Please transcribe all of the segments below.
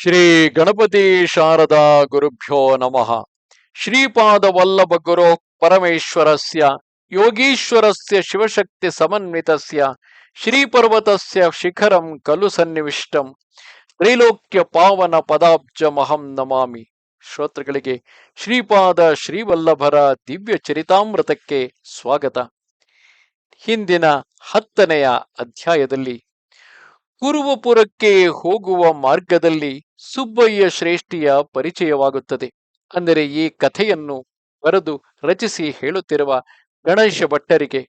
ಶ್ರೀ ಗಣಪತಿ ಶಾರದಾ ಗುರುಭ್ಯೋ ನಮಃ. ಶ್ರೀಪಾದ ವಲ್ಲಭ ಗುರು ಪರಮೇಶ್ವರಸ್ಯ ಯೋಗೀಶ್ವರಸ್ಯ ಶಿವಶಕ್ತಿ ಸಮನ್ವಿತಸ್ಯ ಶ್ರೀಪರ್ವತಸ್ಯ ಶಿಖರಂ ಖಲು ಸನ್ನಿವಿಷ್ಟಂ ತ್ರೈಲೋಕ್ಯ ಪಾವನ ಪದಾಬ್ಜಮಹಂ ನಮಾಮಿ. ಶ್ರೋತೃಗಳಿಗೆ ಶ್ರೀಪಾದ ಶ್ರೀವಲ್ಲಭರ ದಿವ್ಯ ಚರಿತಾಮೃತಕ್ಕೆ ಸ್ವಾಗತ. ಹಿಂದಿನ 10ನೆಯ ಅಧ್ಯಾಯದಲ್ಲಿ ಕುರುವಪುರಕ್ಕೆ ಹೋಗುವ ಮಾರ್ಗದಲ್ಲಿ ಸುಬ್ಬಯ್ಯ ಶ್ರೇಷ್ಠಿಯ ಪರಿಚಯವಾಗುತ್ತದೆ. ಅಂದರೆ ಈ ಕಥೆಯನ್ನು ಬರೆದು ರಚಿಸಿ ಹೇಳುತ್ತಿರುವ ಗಣೇಶ ಭಟ್ಟರಿಗೆ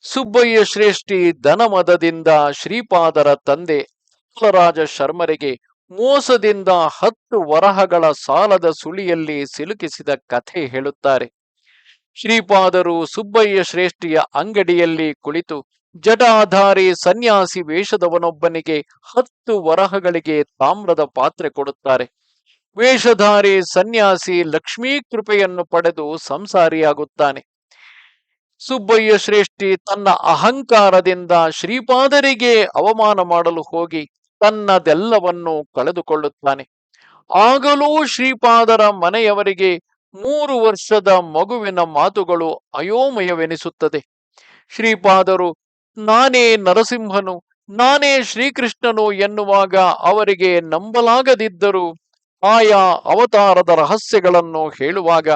ಸುಬ್ಬಯ್ಯ ಶ್ರೇಷ್ಠಿ ಧನಮದದಿಂದ ಶ್ರೀಪಾದರ ತಂದೆ ಅಪ್ಪಲರಾಜ ಶರ್ಮರಿಗೆ ಮೋಸದಿಂದ 10 ವರಹಗಳ ಸಾಲದ ಸುಳಿಯಲ್ಲಿ ಸಿಲುಕಿಸಿದ ಕಥೆ ಹೇಳುತ್ತಾರೆ. ಶ್ರೀಪಾದರು ಸುಬ್ಬಯ್ಯ ಶ್ರೇಷ್ಠಿಯ ಅಂಗಡಿಯಲ್ಲಿ ಕುಳಿತು ಜಟಾಧಾರಿ ಸನ್ಯಾಸಿ ವೇಷದವನೊಬ್ಬನಿಗೆ 10 ವರಹಗಳಿಗೆ ತಾಮ್ರದ ಪಾತ್ರೆ ಕೊಡುತ್ತಾರೆ. ವೇಷಧಾರಿ ಸನ್ಯಾಸಿ ಲಕ್ಷ್ಮೀ ಕೃಪೆಯನ್ನು ಪಡೆದು ಸಂಸಾರಿಯಾಗುತ್ತಾನೆ. ಸುಬ್ಬಯ್ಯ ಶ್ರೇಷ್ಠಿ ತನ್ನ ಅಹಂಕಾರದಿಂದ ಶ್ರೀಪಾದರಿಗೆ ಅವಮಾನ ಮಾಡಲು ಹೋಗಿ ತನ್ನದೆಲ್ಲವನ್ನು ಕಳೆದುಕೊಳ್ಳುತ್ತಾನೆ. ಆಗಲೂ ಶ್ರೀಪಾದರ ಮನೆಯವರಿಗೆ 3 ವರ್ಷದ ಮಗುವಿನ ಮಾತುಗಳು ಅಯೋಮಯವೆನಿಸುತ್ತದೆ. ಶ್ರೀಪಾದರು ನಾನೇ ನರಸಿಂಹನು, ನಾನೇ ಶ್ರೀಕೃಷ್ಣನು ಎನ್ನುವಾಗ ಅವರಿಗೆ ನಂಬಲಾಗದಿದ್ದರೂ ಆಯಾ ಅವತಾರದ ರಹಸ್ಯಗಳನ್ನು ಹೇಳುವಾಗ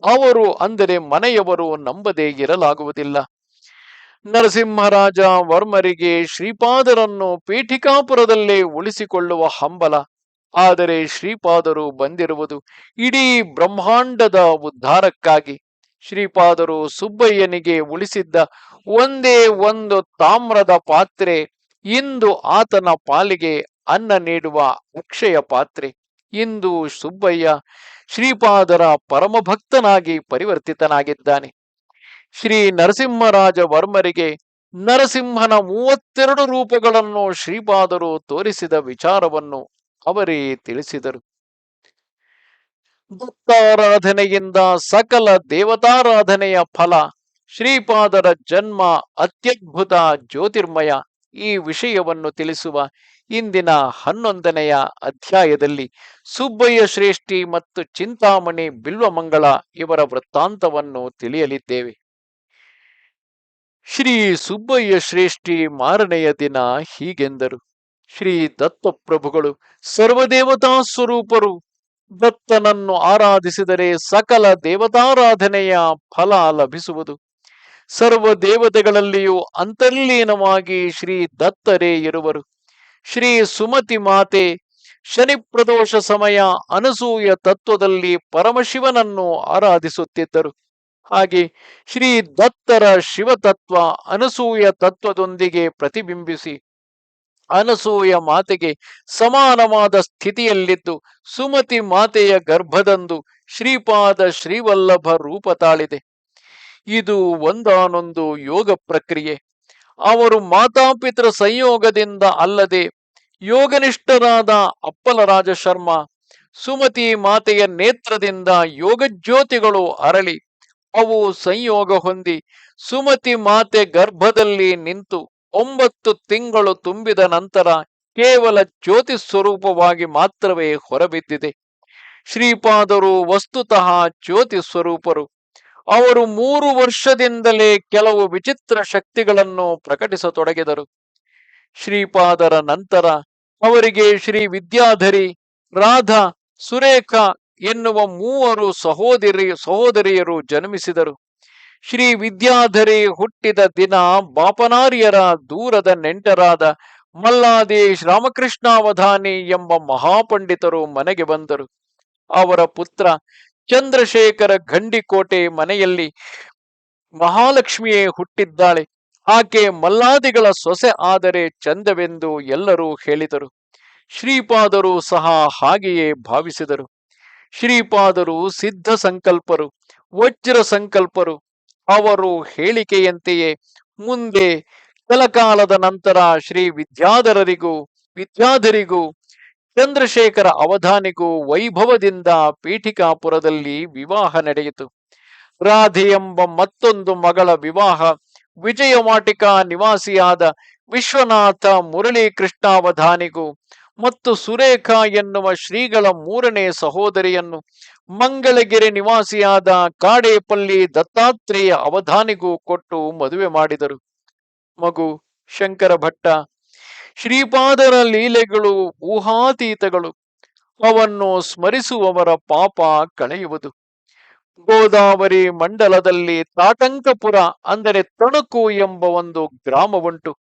ಅವರು ಅಂದರೆ ಮನೆಯವರು ನಂಬದೇ ಇರಲಾಗುವುದಿಲ್ಲ. ನರಸಿಂಹರಾಜ ವರ್ಮರಿಗೆ ಶ್ರೀಪಾದರನ್ನು ಪೀಠಿಕಾಪುರದಲ್ಲೇ ಉಳಿಸಿಕೊಳ್ಳುವ ಹಂಬಲ. ಆದರೆ ಶ್ರೀಪಾದರು ಬಂದಿರುವುದು ಇಡೀ ಬ್ರಹ್ಮಾಂಡದ ಉದ್ಧಾರಕ್ಕಾಗಿ. ಶ್ರೀಪಾದರು ಸುಬ್ಬಯ್ಯನಿಗೆ ಉಳಿಸಿದ್ದ ಒಂದೇ ಒಂದು ತಾಮ್ರದ ಪಾತ್ರೆ ಇಂದು ಆತನ ಪಾಲಿಗೆ ಅನ್ನ ನೀಡುವ ಅಕ್ಷಯ ಪಾತ್ರೆ. ಇಂದು ಸುಬ್ಬಯ್ಯ ಶ್ರೀಪಾದರ ಪರಮಭಕ್ತನಾಗಿ ಪರಿವರ್ತಿತನಾಗಿದ್ದಾನೆ. ಶ್ರೀ ನರಸಿಂಹರಾಜ ವರ್ಮರಿಗೆ ನರಸಿಂಹನ 32 ರೂಪಗಳನ್ನು ಶ್ರೀಪಾದರು ತೋರಿಸಿದ ವಿಚಾರವನ್ನು ಅವರೇ ತಿಳಿಸಿದರು. ದತ್ತಾರಾಧನೆಯಿಂದ ಸಕಲ ದೇವತಾರಾಧನೆಯ ಫಲ. ಶ್ರೀಪಾದರ ಜನ್ಮ ಅತ್ಯದ್ಭುತ ಜ್ಯೋತಿರ್ಮಯ. ಈ ವಿಷಯವನ್ನು ತಿಳಿಸುವ ಇಂದಿನ 11ನೆಯ ಅಧ್ಯಾಯದಲ್ಲಿ ಸುಬ್ಬಯ್ಯ ಶ್ರೇಷ್ಠಿ ಮತ್ತು ಚಿಂತಾಮಣಿ ಬಿಲ್ವಮಂಗಳ ಇವರ ವೃತ್ತಾಂತವನ್ನು ತಿಳಿಯಲಿದ್ದೇವೆ. ಶ್ರೀ ಸುಬ್ಬಯ್ಯ ಶ್ರೇಷ್ಠಿ ಮಾರನೆಯ ದಿನ ಹೀಗೆಂದರು. ಶ್ರೀ ದತ್ತಪ್ರಭುಗಳು ಸರ್ವದೇವತಾ ಸ್ವರೂಪರು. ದತ್ತನನ್ನು ಆರಾಧಿಸಿದರೆ ಸಕಲ ದೇವತಾರಾಧನೆಯ ಫಲ ಲಭಿಸುವುದು. ಸರ್ವ ದೇವತೆಗಳಲ್ಲಿಯೂ ಅಂತರ್ಲೀನವಾಗಿ ಶ್ರೀ ದತ್ತರೇ ಇರುವರು. ಶ್ರೀ ಸುಮತಿ ಮಾತೆ ಶನಿ ಪ್ರದೋಷ ಸಮಯ ಅನಸೂಯ ತತ್ವದಲ್ಲಿ ಪರಮಶಿವನನ್ನು ಆರಾಧಿಸುತ್ತಿದ್ದರು. ಹಾಗೆ ಶ್ರೀ ದತ್ತರ ಶಿವತತ್ವ ಅನಸೂಯ ತತ್ವದೊಂದಿಗೆ ಪ್ರತಿಬಿಂಬಿಸಿ ಅನಸೂಯ ಮಾತೆಗೆ ಸಮಾನವಾದ ಸ್ಥಿತಿಯಲ್ಲಿದ್ದು ಸುಮತಿ ಮಾತೆಯ ಗರ್ಭದಂದು ಶ್ರೀಪಾದ ಶ್ರೀವಲ್ಲಭ ರೂಪ ತಾಳಿದೆ. ಇದು ಒಂದಾನೊಂದು ಯೋಗ ಪ್ರಕ್ರಿಯೆ. ಅವರು ಮಾತಾಪಿತೃ ಸಂಯೋಗದಿಂದ ಅಲ್ಲದೆ ಯೋಗನಿಷ್ಠರಾದ ಅಪ್ಪಲರಾಜ ಶರ್ಮ ಸುಮತಿ ಮಾತೆಯ ನೇತ್ರದಿಂದ ಯೋಗಜ್ಯೋತಿಗಳು ಅರಳಿ ಅವು ಸಂಯೋಗ ಹೊಂದಿ ಸುಮತಿ ಮಾತೆ ಗರ್ಭದಲ್ಲಿ ನಿಂತು 9 ತಿಂಗಳು ತುಂಬಿದ ನಂತರ ಕೇವಲ ಜ್ಯೋತಿ ಸ್ವರೂಪವಾಗಿ ಮಾತ್ರವೇ ಹೊರಬಿದ್ದಿದೆ. ಶ್ರೀಪಾದರು ವಸ್ತುತಃ ಜ್ಯೋತಿ ಸ್ವರೂಪರು. ಅವರು 3 ವರ್ಷದಿಂದಲೇ ಕೆಲವು ವಿಚಿತ್ರ ಶಕ್ತಿಗಳನ್ನು ಪ್ರಕಟಿಸತೊಡಗಿದರು. ಶ್ರೀಪಾದರ ನಂತರ ಅವರಿಗೆ ಶ್ರೀ ವಿದ್ಯಾಧರಿ, ರಾಧಾ, ಸುರೇಖ ಎನ್ನುವ 3 ಸಹೋದರಿಯರು ಜನ್ಮಿಸಿದರು. ಶ್ರೀ ವಿದ್ಯಾಧರಿ ಹುಟ್ಟಿದ ದಿನ ಬಾಪನಾರ್ಯರ ದೂರದ ನೆಂಟರಾದ ಮಲ್ಲಾದೇಶ್ ರಾಮಕೃಷ್ಣಾವಧಾನಿ ಎಂಬ ಮಹಾಪಂಡಿತರು ಮನೆಗೆ ಬಂದರು. ಅವರ ಪುತ್ರ ಚಂದ್ರಶೇಖರ ಗಂಡಿಕೋಟೆ ಮನೆಯಲ್ಲಿ ಮಹಾಲಕ್ಷ್ಮಿಯೇ ಹುಟ್ಟಿದ್ದಾಳೆ. ಆಕೆ ಮಲ್ಲಾದಿಗಳ ಸೊಸೆ ಆದರೆ ಚಂದವೆಂದು ಎಲ್ಲರೂ ಹೇಳಿದರು. ಶ್ರೀಪಾದರು ಸಹ ಹಾಗೆಯೇ ಭಾವಿಸಿದರು. ಶ್ರೀಪಾದರು ಸಿದ್ಧ ಸಂಕಲ್ಪರು, ವಜ್ರ ಸಂಕಲ್ಪರು. ಅವರು ಹೇಳಿಕೆಯಂತೆಯೇ ಮುಂದೆ ಕೆಲಕಾಲದ ನಂತರ ಶ್ರೀ ವಿದ್ಯಾಧರಿಗೂ ಚಂದ್ರಶೇಖರ ಅವಧಾನಿಗೂ ವೈಭವದಿಂದ ಪೀಠಿಕಾಪುರದಲ್ಲಿ ವಿವಾಹ ನಡೆಯಿತು. ರಾಧೆ ಎಂಬ ಮತ್ತೊಂದು ಮಗಳ ವಿವಾಹ ವಿಜಯವಾಟಿಕಾ ನಿವಾಸಿಯಾದ ವಿಶ್ವನಾಥ ಮುರಳೀಕೃಷ್ಣಾವಧಾನಿಗೂ ಮತ್ತು ಸುರೇಖ ಎನ್ನುವ ಶ್ರೀಗಳ ಮೂರನೇ ಸಹೋದರಿಯನ್ನು ಮಂಗಳಗಿರಿ ನಿವಾಸಿಯಾದ ಕಾಡೇಪಲ್ಲಿ ದತ್ತಾತ್ರೇಯ ಅವಧಾನಿಗೂ ಕೊಟ್ಟು ಮದುವೆ ಮಾಡಿದರು. ಮಗು ಶಂಕರ ಭಟ್ಟ. ಶ್ರೀಪಾದರ ಲೀಲೆಗಳು ಊಹಾತೀತಗಳು. ಅವನ್ನು ಸ್ಮರಿಸುವವರ ಪಾಪ ಕಳೆಯುವುದು. ಗೋದಾವರಿ ಮಂಡಲದಲ್ಲಿ ತಾಟಂಕಪುರ ಅಂದರೆ ತಣುಕು ಎಂಬ ಒಂದು ಗ್ರಾಮವುಂಟು.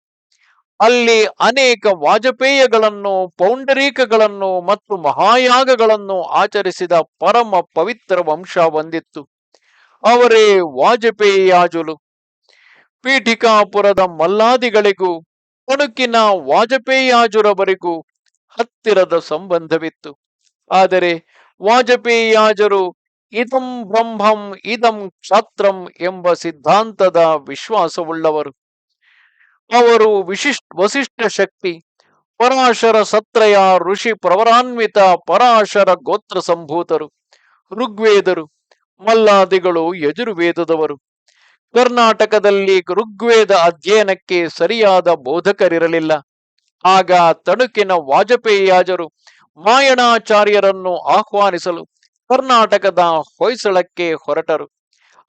ಅಲ್ಲಿ ಅನೇಕ ವಾಜಪೇಯಗಳನ್ನು, ಪೌಂಡರೀಕಗಳನ್ನು ಮತ್ತು ಮಹಾಯಾಗಗಳನ್ನು ಆಚರಿಸಿದ ಪರಮ ಪವಿತ್ರ ವಂಶ ಹೊಂದಿತ್ತು. ಅವರೇ ವಾಜಪೇಯಾಜುಲು. ಪೀಠಿಕಾಪುರದ ಮಲ್ಲಾದಿಗಳಿಗೂ ತಣುಕಿನ ವಾಜಪೇಯಾಜುರವರಿಗೂ ಹತ್ತಿರದ ಸಂಬಂಧವಿತ್ತು. ಆದರೆ ವಾಜಪೇಯಾಜರು ಇದಂ ಬ್ರಹ್ಮಂ ಇದಂ ಕ್ಷಾತ್ರಂ ಎಂಬ ಸಿದ್ಧಾಂತದ ವಿಶ್ವಾಸವುಳ್ಳವರು. ಅವರು ವಸಿಷ್ಠ ಶಕ್ತಿ, ಪರಾಶರ ಸತ್ರಯ ಋಷಿ ಪ್ರವರಾನ್ವಿತ ಪರಾಶರ ಗೋತ್ರ ಸಂಭೂತರು. ಋಗ್ವೇದರು, ಮಲ್ಲಾದಿಗಳು ಯಜುರ್ವೇದದವರು. ಕರ್ನಾಟಕದಲ್ಲಿ ಋಗ್ವೇದ ಅಧ್ಯಯನಕ್ಕೆ ಸರಿಯಾದ ಬೋಧಕರಿರಲಿಲ್ಲ. ಆಗ ತಣುಕಿನ ವಾಜಪೇಯಾಜರು ಮಾಯಣಾಚಾರ್ಯರನ್ನು ಆಹ್ವಾನಿಸಲು ಕರ್ನಾಟಕದ ಹೊಯ್ಸಳಕ್ಕೆ ಹೊರಟರು.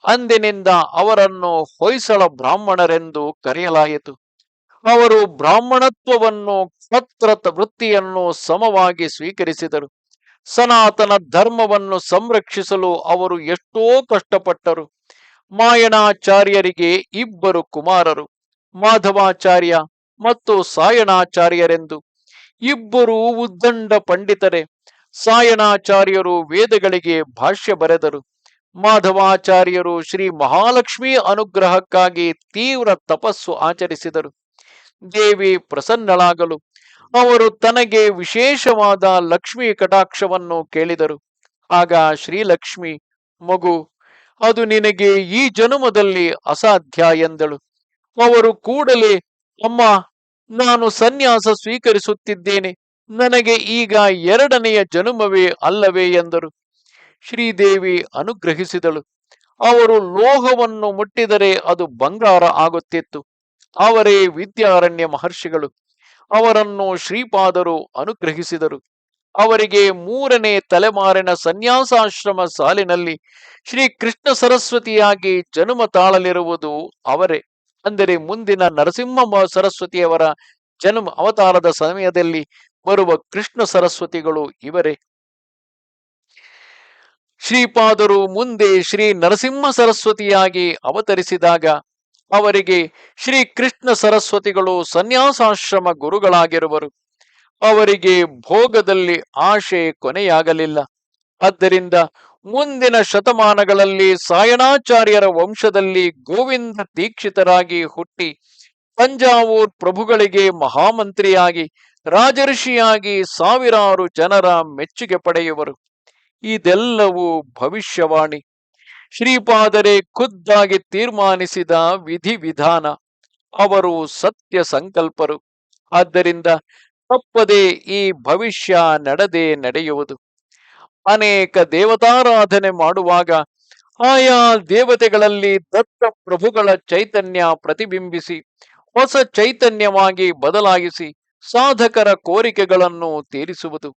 ಅಂದಿನಿಂದ ಅವರನ್ನು ಹೊಯ್ಸಳ ಬ್ರಾಹ್ಮಣರೆಂದು ಕರೆಯಲಾಯಿತು. ಅವರು ಬ್ರಾಹ್ಮಣತ್ವವನ್ನು, ಕ್ಷತ್ರ ವೃತ್ತಿಯನ್ನು ಸಮವಾಗಿ ಸ್ವೀಕರಿಸಿದರು. ಸನಾತನ ಧರ್ಮವನ್ನು ಸಂರಕ್ಷಿಸಲು ಅವರು ಎಷ್ಟೋ ಕಷ್ಟಪಟ್ಟರು. ಮಾಯಣಾಚಾರ್ಯರಿಗೆ ಇಬ್ಬರು ಕುಮಾರರು, ಮಾಧವಾಚಾರ್ಯ ಮತ್ತು ಸಾಯಣಾಚಾರ್ಯರೆಂದು. ಇಬ್ಬರು ಉದ್ದಂಡ ಪಂಡಿತರೆ. ಸಾಯಣಾಚಾರ್ಯರು ವೇದಗಳಿಗೆ ಭಾಷ್ಯ ಬರೆದರು. ಮಾಧವಾಚಾರ್ಯರು ಶ್ರೀ ಮಹಾಲಕ್ಷ್ಮಿ ಅನುಗ್ರಹಕ್ಕಾಗಿ ತೀವ್ರ ತಪಸ್ಸು ಆಚರಿಸಿದರು. ದೇವಿ ಪ್ರಸನ್ನಳಾಗಲು ಅವರು ತನಗೆ ವಿಶೇಷವಾದ ಲಕ್ಷ್ಮೀ ಕಟಾಕ್ಷವನ್ನು ಕೇಳಿದರು. ಆಗ ಶ್ರೀಲಕ್ಷ್ಮಿ, ಮಗು, ಅದು ನಿನಗೆ ಈ ಜನ್ಮದಲ್ಲಿ ಅಸಾಧ್ಯ ಎಂದಳು. ಅವರು ಕೂಡಲೇ, ಅಮ್ಮ, ನಾನು ಸನ್ಯಾಸ ಸ್ವೀಕರಿಸುತ್ತಿದ್ದೇನೆ, ನನಗೆ ಈಗ ಎರಡನೆಯ ಜನ್ಮವೇ ಅಲ್ಲವೇ ಎಂದರು. ಶ್ರೀದೇವಿ ಅನುಗ್ರಹಿಸಿದಳು. ಅವರು ಲೋಹವನ್ನು ಮುಟ್ಟಿದರೆ ಅದು ಬಂಗಾರ ಆಗುತ್ತಿತ್ತು. ಅವರೇ ವಿದ್ಯಾರಣ್ಯ ಮಹರ್ಷಿಗಳು. ಅವರನ್ನು ಶ್ರೀಪಾದರು ಅನುಗ್ರಹಿಸಿದರು. ಅವರಿಗೆ ಮೂರನೇ ತಲೆಮಾರಿನ ಸನ್ಯಾಸಾಶ್ರಮ ಸಾಲಿನಲ್ಲಿ ಶ್ರೀ ಕೃಷ್ಣ ಸರಸ್ವತಿಯಾಗಿ ಜನ್ಮ ತಾಳಲಿರುವುದು ಅವರೇ. ಅಂದರೆ ಮುಂದಿನ ನರಸಿಂಹ ಸರಸ್ವತಿಯವರ ಜನ್ಮ ಅವತಾರದ ಸಮಯದಲ್ಲಿ ಬರುವ ಕೃಷ್ಣ ಸರಸ್ವತಿಗಳು ಇವರೇ. ಶ್ರೀಪಾದರು ಮುಂದೆ ಶ್ರೀ ನರಸಿಂಹ ಸರಸ್ವತಿಯಾಗಿ ಅವತರಿಸಿದಾಗ ಅವರಿಗೆ ಶ್ರೀ ಕೃಷ್ಣ ಸರಸ್ವತಿಗಳು ಸನ್ಯಾಸಾಶ್ರಮ ಗುರುಗಳಾಗಿರುವರು. ಅವರಿಗೆ ಭೋಗದಲ್ಲಿ ಆಶೆ ಕೊನೆಯಾಗಲಿಲ್ಲ. ಆದ್ದರಿಂದ ಮುಂದಿನ ಶತಮಾನಗಳಲ್ಲಿ ಸಾಯಣಾಚಾರ್ಯರ ವಂಶದಲ್ಲಿ ಗೋವಿಂದ ದೀಕ್ಷಿತರಾಗಿ ಹುಟ್ಟಿ ತಂಜಾವೂರ್ ಪ್ರಭುಗಳಿಗೆ ಮಹಾಮಂತ್ರಿಯಾಗಿ ರಾಜರ್ಷಿಯಾಗಿ ಸಾವಿರಾರು ಜನರ ಮೆಚ್ಚುಗೆ ಪಡೆಯುವರು. ಇದೆಲ್ಲವೂ ಭವಿಷ್ಯವಾಣಿ. ಶ್ರೀಪಾದರೆ ಖುದ್ದಾಗಿ ತೀರ್ಮಾನಿಸಿದ ವಿಧಿವಿಧಾನ. ಅವರು ಸತ್ಯ ಸಂಕಲ್ಪರು. ಆದ್ದರಿಂದ ತಪ್ಪದೆ ಈ ಭವಿಷ್ಯ ನಡೆಯುವುದು. ಅನೇಕ ದೇವತಾರಾಧನೆ ಮಾಡುವಾಗ ಆಯಾ ದೇವತೆಗಳಲ್ಲಿ ದತ್ತ ಪ್ರಭುಗಳ ಚೈತನ್ಯ ಪ್ರತಿಬಿಂಬಿಸಿ ಹೊಸ ಚೈತನ್ಯವಾಗಿ ಬದಲಾಯಿಸಿ ಸಾಧಕರ ಕೋರಿಕೆಗಳನ್ನು ತೀರಿಸುವುದು.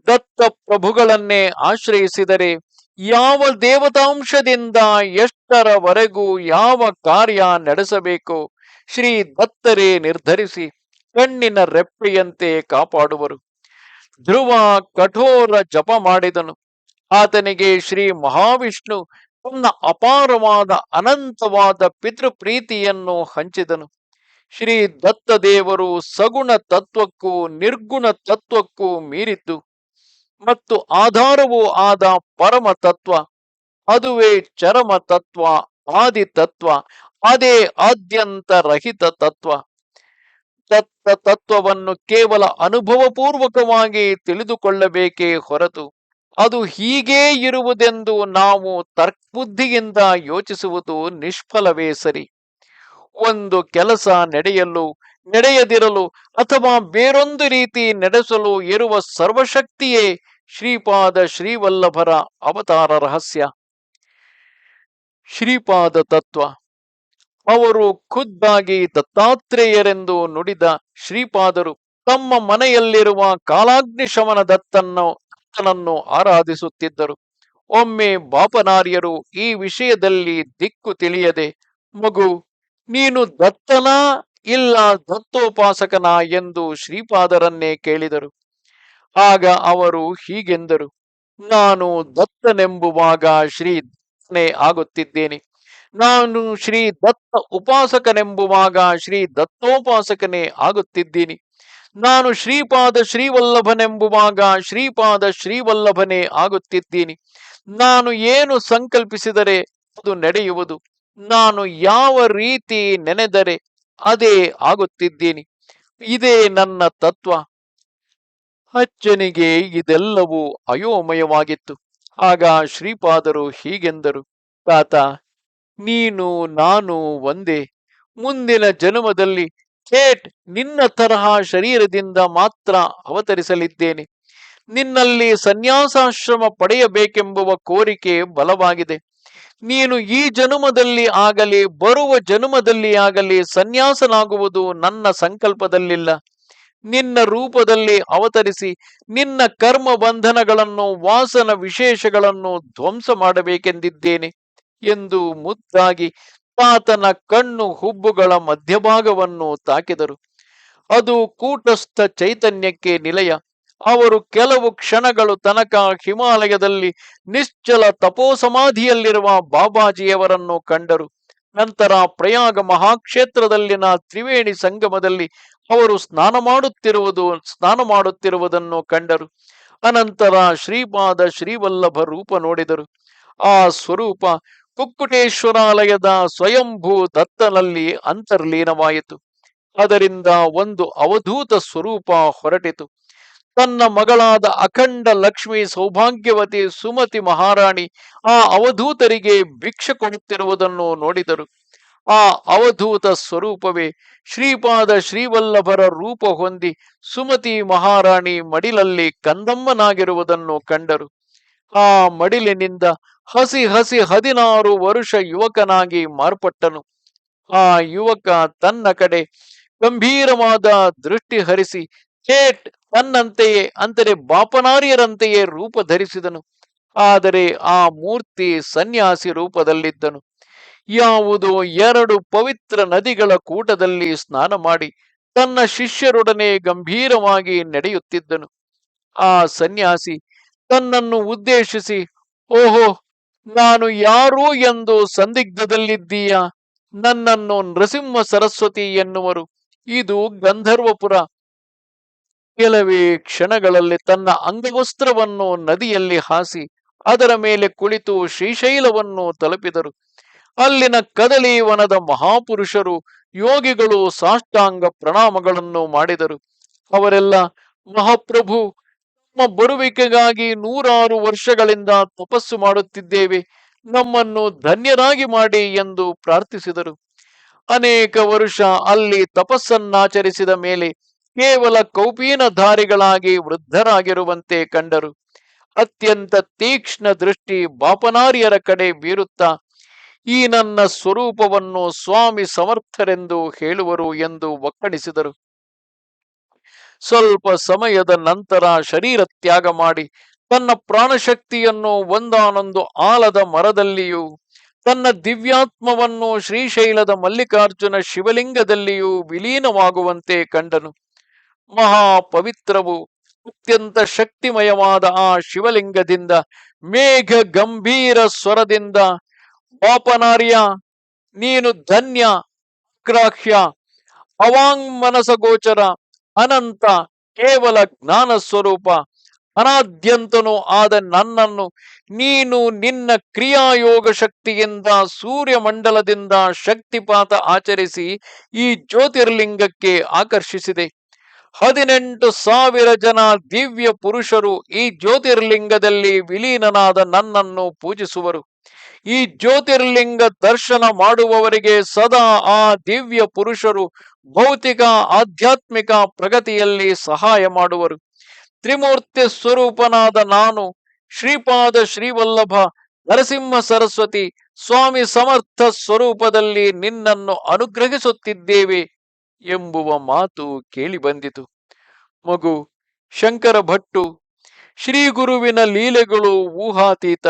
ದತ್ತ ಪ್ರಭುಗಳನ್ನೇ ಆಶ್ರಯಿಸಿದರೆ ಯಾವ ದೇವತಾಂಶದಿಂದ ಎಷ್ಟರವರೆಗೂ ಯಾವ ಕಾರ್ಯ ನಡೆಸಬೇಕು ಶ್ರೀ ದತ್ತರೇ ನಿರ್ಧರಿಸಿ ಕಣ್ಣಿನ ರೆಪ್ಪೆಯಂತೆ ಕಾಪಾಡುವರು. ಧ್ರುವ ಕಠೋರ ಜಪ ಮಾಡಿದನು. ಆತನಿಗೆ ಶ್ರೀ ಮಹಾವಿಷ್ಣು ತನ್ನ ಅಪಾರವಾದ ಅನಂತವಾದ ಪಿತೃಪ್ರೀತಿಯನ್ನು ಹಂಚಿದನು. ಶ್ರೀ ದತ್ತದೇವರು ಸಗುಣ ತತ್ವಕ್ಕೂ ನಿರ್ಗುಣ ತತ್ವಕ್ಕೂ ಮೀರಿದ್ದು ಮತ್ತು ಆಧಾರವೂ ಆದ ಪರಮ ತತ್ವ, ಅದುವೇ ಚರಮ ತತ್ವ, ಆದಿ ತತ್ವ, ಅದೇ ಆದ್ಯಂತ ರಹಿತ ತತ್ವ. ದತ್ತ ತತ್ವವನ್ನು ಕೇವಲ ಅನುಭವಪೂರ್ವಕವಾಗಿ ತಿಳಿದುಕೊಳ್ಳಬೇಕೇ ಹೊರತು ಅದು ಹೀಗೇ ಇರುವುದೆಂದು ನಾವು ತರ್ಕಬುದ್ಧಿಯಿಂದ ಯೋಚಿಸುವುದು ನಿಷ್ಫಲವೇ ಸರಿ. ಒಂದು ಕೆಲಸ ನಡೆಯದಿರಲು ಅಥವಾ ಬೇರೊಂದು ರೀತಿ ನಡೆಸಲು ಇರುವ ಸರ್ವಶಕ್ತಿಯೇ ಶ್ರೀಪಾದ ಶ್ರೀವಲ್ಲಭರ ಅವತಾರ ರಹಸ್ಯ. ಶ್ರೀಪಾದ ತತ್ವ. ಅವರು ಖುದ್ದಾಗಿ ದತ್ತಾತ್ರೇಯರೆಂದು ನುಡಿದ ಶ್ರೀಪಾದರು ತಮ್ಮ ಮನೆಯಲ್ಲಿರುವ ಕಾಲಾಗ್ನಿಶಮನ ದತ್ತನನ್ನು ಆರಾಧಿಸುತ್ತಿದ್ದರು. ಒಮ್ಮೆ ಬಾಪನಾರ್ಯರು ಈ ವಿಷಯದಲ್ಲಿ ದಿಕ್ಕು ತಿಳಿಯದೆ, ಮಗು, ನೀನು ದತ್ತನಾ ಇಲ್ಲ ದತ್ತೋಪಾಸಕನಾ ಎಂದು ಶ್ರೀಪಾದರನ್ನೇ ಕೇಳಿದರು. ಆಗ ಅವರು ಹೀಗೆಂದರು, ನಾನು ದತ್ತನೆಂಬುವಾಗ ಶ್ರೀ ದತ್ತನೇ ಆಗುತ್ತಿದ್ದೇನೆ. ನಾನು ಶ್ರೀ ದತ್ತ ಉಪಾಸಕನೆಂಬುವಾಗ ಶ್ರೀ ದತ್ತೋಪಾಸಕನೇ ಆಗುತ್ತಿದ್ದೀನಿ. ನಾನು ಶ್ರೀಪಾದ ಶ್ರೀವಲ್ಲಭನೆಂಬುವಾಗ ಶ್ರೀಪಾದ ಶ್ರೀವಲ್ಲಭನೇ ಆಗುತ್ತಿದ್ದೀನಿ. ನಾನು ಏನು ಸಂಕಲ್ಪಿಸಿದರೆ ಅದು ನಡೆಯುವುದು. ನಾನು ಯಾವ ರೀತಿ ನೆನೆದರೆ ಅದೇ ಆಗುತ್ತಿದ್ದೀನಿ. ಇದೇ ನನ್ನ ತತ್ವ. ಅಜ್ಜನಿಗೆ ಇದೆಲ್ಲವೂ ಅಯೋಮಯವಾಗಿತ್ತು. ಆಗ ಶ್ರೀಪಾದರು ಹೀಗೆಂದರು, ತಾತ, ನೀನು ನಾನು ಒಂದೇ. ಮುಂದಿನ ಜನ್ಮದಲ್ಲಿ ಥೇಟ್ ನಿನ್ನ ತರಹ ಶರೀರದಿಂದ ಮಾತ್ರ ಅವತರಿಸಲಿದ್ದೇನೆ. ನಿನ್ನಲ್ಲಿ ಸನ್ಯಾಸಾಶ್ರಮ ಪಡೆಯಬೇಕೆಂಬುವ ಕೋರಿಕೆ ಬಲವಾಗಿದೆ. ನೀನು ಈ ಜನ್ಮದಲ್ಲಿ ಆಗಲಿ ಬರುವ ಜನ್ಮದಲ್ಲಿ ಆಗಲಿ ಸನ್ಯಾಸನಾಗುವುದು ನನ್ನ ಸಂಕಲ್ಪದಲ್ಲಿಲ್ಲ. ನಿನ್ನ ರೂಪದಲ್ಲಿ ಅವತರಿಸಿ ನಿನ್ನ ಕರ್ಮ ಬಂಧನಗಳನ್ನು ವಾಸನ ವಿಶೇಷಗಳನ್ನು ಧ್ವಂಸ ಮಾಡಬೇಕೆಂದಿದ್ದೇನೆ ಎಂದು ಮುದ್ದಾಗಿ ತಾತನ ಕಣ್ಣು ಹುಬ್ಬುಗಳ ಮಧ್ಯಭಾಗವನ್ನು ತಾಕಿದರು. ಅದು ಕೂಟಸ್ಥ ಚೈತನ್ಯಕ್ಕೆ ನಿಲಯ. ಅವರು ಕೆಲವು ಕ್ಷಣಗಳು ತನಕ ಹಿಮಾಲಯದಲ್ಲಿ ನಿಶ್ಚಲ ತಪೋಸಮಾಧಿಯಲ್ಲಿರುವ ಬಾಬಾಜಿಯವರನ್ನು ಕಂಡರು. ನಂತರ ಪ್ರಯಾಗ ಮಹಾಕ್ಷೇತ್ರದಲ್ಲಿನ ತ್ರಿವೇಣಿ ಸಂಗಮದಲ್ಲಿ ಅವರು ಸ್ನಾನ ಮಾಡುತ್ತಿರುವುದನ್ನು ಕಂಡರು. ಅನಂತರ ಶ್ರೀಪಾದ ಶ್ರೀವಲ್ಲಭ ರೂಪ ನೋಡಿದರು. ಆ ಸ್ವರೂಪ ಕುಕ್ಕುಟೇಶ್ವರಾಲಯದ ಸ್ವಯಂಭೂ ದತ್ತನಲ್ಲಿ ಅಂತರ್ಲೀನವಾಯಿತು. ಅದರಿಂದ ಒಂದು ಅವಧೂತ ಸ್ವರೂಪ ಹೊರಟಿತು. ತನ್ನ ಮಗಳಾದ ಅಖಂಡ ಲಕ್ಷ್ಮಿ ಸೌಭಾಗ್ಯವತಿ ಸುಮತಿ ಮಹಾರಾಣಿ ಆ ಅವಧೂತರಿಗೆ ಭಿಕ್ಷೆ ಕೊಡುತ್ತಿರುವುದನ್ನು ನೋಡಿದರು. ಆ ಅವಧೂತ ಸ್ವರೂಪವೇ ಶ್ರೀಪಾದ ಶ್ರೀವಲ್ಲಭರ ರೂಪ ಹೊಂದಿ ಸುಮತಿ ಮಹಾರಾಣಿ ಮಡಿಲಲ್ಲಿ ಕಂದಮ್ಮನಾಗಿರುವುದನ್ನು ಕಂಡರು. ಆ ಮಡಿಲಿನಿಂದ ಹಸಿ 16 ವರುಷ ಯುವಕನಾಗಿ ಮಾರ್ಪಟ್ಟನು. ಆ ಯುವಕ ತನ್ನ ಕಡೆ ಗಂಭೀರವಾದ ದೃಷ್ಟಿ ಹರಿಸಿ ಥೇಟ್ ತನ್ನಂತೆಯೇ ಅಂದರೆ ಬಾಪನಾರ್ಯರಂತೆಯೇ ರೂಪ ಧರಿಸಿದನು. ಆದರೆ ಆ ಮೂರ್ತಿ ಸನ್ಯಾಸಿ ರೂಪದಲ್ಲಿದ್ದನು. ಯಾವುದೋ 2 ಪವಿತ್ರ ನದಿಗಳ ಕೂಟದಲ್ಲಿ ಸ್ನಾನ ಮಾಡಿ ತನ್ನ ಶಿಷ್ಯರೊಡನೆ ಗಂಭೀರವಾಗಿ ನಡೆಯುತ್ತಿದ್ದನು. ಆ ಸನ್ಯಾಸಿ ತನ್ನನ್ನು ಉದ್ದೇಶಿಸಿ, ಓಹೋ, ನಾನು ಯಾರು ಎಂದು ಸಂದಿಗ್ಧದಲ್ಲಿದ್ದೀಯಾ? ನನ್ನನ್ನು ನರಸಿಂಹ ಸರಸ್ವತಿ ಎನ್ನುವರು. ಇದು ಗಂಧರ್ವಪುರ. ಕೆಲವೇ ಕ್ಷಣಗಳಲ್ಲಿ ತನ್ನ ಅಂಗವಸ್ತ್ರವನ್ನು ನದಿಯಲ್ಲಿ ಹಾಸಿ ಅದರ ಮೇಲೆ ಕುಳಿತು ಶ್ರೀಶೈಲವನ್ನು ತಲುಪಿದರು. ಅಲ್ಲಿನ ಕದಲೀವನದ ಮಹಾಪುರುಷರು ಯೋಗಿಗಳು ಸಾಷ್ಟಾಂಗ ಪ್ರಣಾಮಗಳನ್ನು ಮಾಡಿದರು. ಅವರೆಲ್ಲ, ಮಹಾಪ್ರಭು, ನಮ್ಮ ಬರುವಿಕೆಗಾಗಿ 100 ವರ್ಷಗಳಿಂದ ತಪಸ್ಸು ಮಾಡುತ್ತಿದ್ದೇವೆ, ನಮ್ಮನ್ನು ಧನ್ಯರಾಗಿ ಮಾಡಿ ಎಂದು ಪ್ರಾರ್ಥಿಸಿದರು. ಅನೇಕ ವರುಷ ಅಲ್ಲಿ ತಪಸ್ಸನ್ನಾಚರಿಸಿದ ಮೇಲೆ ಕೇವಲ ಕೌಪೀನಧಾರಿಗಳಾಗಿ ವೃದ್ಧರಾಗಿರುವಂತೆ ಕಂಡರು. ಅತ್ಯಂತ ತೀಕ್ಷ್ಣ ದೃಷ್ಟಿ ಬಾಪನಾರ್ಯರ ಕಡೆ ಬೀರುತ್ತಾ, ಈ ನನ್ನ ಸ್ವರೂಪವನ್ನು ಸ್ವಾಮಿ ಸಮರ್ಥರೆಂದು ಹೇಳುವರು ಎಂದು ಒಕ್ಕಣಿಸಿದರು. ಸ್ವಲ್ಪ ಸಮಯದ ನಂತರ ಶರೀರ ತ್ಯಾಗ ಮಾಡಿ ತನ್ನ ಪ್ರಾಣಶಕ್ತಿಯನ್ನು ಒಂದಾನೊಂದು ಆಲದ ಮರದಲ್ಲಿಯೂ ತನ್ನ ದಿವ್ಯಾತ್ಮವನ್ನು ಶ್ರೀಶೈಲದ ಮಲ್ಲಿಕಾರ್ಜುನ ಶಿವಲಿಂಗದಲ್ಲಿಯೂ ವಿಲೀನವಾಗುವಂತೆ ಕಂಡನು. ಮಹಾ ಪವಿತ್ರವು ಅತ್ಯಂತ ಶಕ್ತಿಮಯವಾದ ಆ ಶಿವಲಿಂಗದಿಂದ ಮೇಘ ಗಂಭೀರ ಸ್ವರದಿಂದ, ಪಾಪನಾರ್ಯ, ನೀನು ಧನ್ಯ, ಅಗ್ರಾಹ್ಯ, ಅವಾಂಗ್ಮನಸಗೋಚರ, ಅನಂತ, ಕೇವಲ ಜ್ಞಾನ ಸ್ವರೂಪ, ಅನಾದ್ಯಂತನೂ ಆದ ನನ್ನನ್ನು ನೀನು ನಿನ್ನ ಕ್ರಿಯಾಯೋಗ ಶಕ್ತಿಯಿಂದ ಸೂರ್ಯಮಂಡಲದಿಂದ ಶಕ್ತಿಪಾತ ಆಚರಿಸಿ ಈ ಜ್ಯೋತಿರ್ಲಿಂಗಕ್ಕೆ ಆಕರ್ಷಿಸಿದೆ. 18,000 ಜನ ದಿವ್ಯ ಪುರುಷರು ಈ ಜ್ಯೋತಿರ್ಲಿಂಗದಲ್ಲಿ ವಿಲೀನನಾದ ನನ್ನನ್ನು ಪೂಜಿಸುವರು. ಈ ಜ್ಯೋತಿರ್ಲಿಂಗ ದರ್ಶನ ಮಾಡುವವರಿಗೆ ಸದಾ ಆ ದಿವ್ಯ ಪುರುಷರು ಭೌತಿಕ ಆಧ್ಯಾತ್ಮಿಕ ಪ್ರಗತಿಯಲ್ಲಿ ಸಹಾಯ ಮಾಡುವರು. ತ್ರಿಮೂರ್ತಿ ಸ್ವರೂಪನಾದ ನಾನು ಶ್ರೀಪಾದ ಶ್ರೀವಲ್ಲಭ ನರಸಿಂಹ ಸರಸ್ವತಿ ಸ್ವಾಮಿ ಸಮರ್ಥ ಸ್ವರೂಪದಲ್ಲಿ ನಿನ್ನನ್ನು ಅನುಗ್ರಹಿಸುತ್ತಿದ್ದೇವೆ ಎಂಬುವ ಮಾತು ಕೇಳಿ ಬಂದಿತು. ಮಗು ಶಂಕರ ಭಟ್ಟು ಶ್ರೀ ಗುರುವಿನ ಲೀಲೆಗಳು ಊಹಾತೀತ.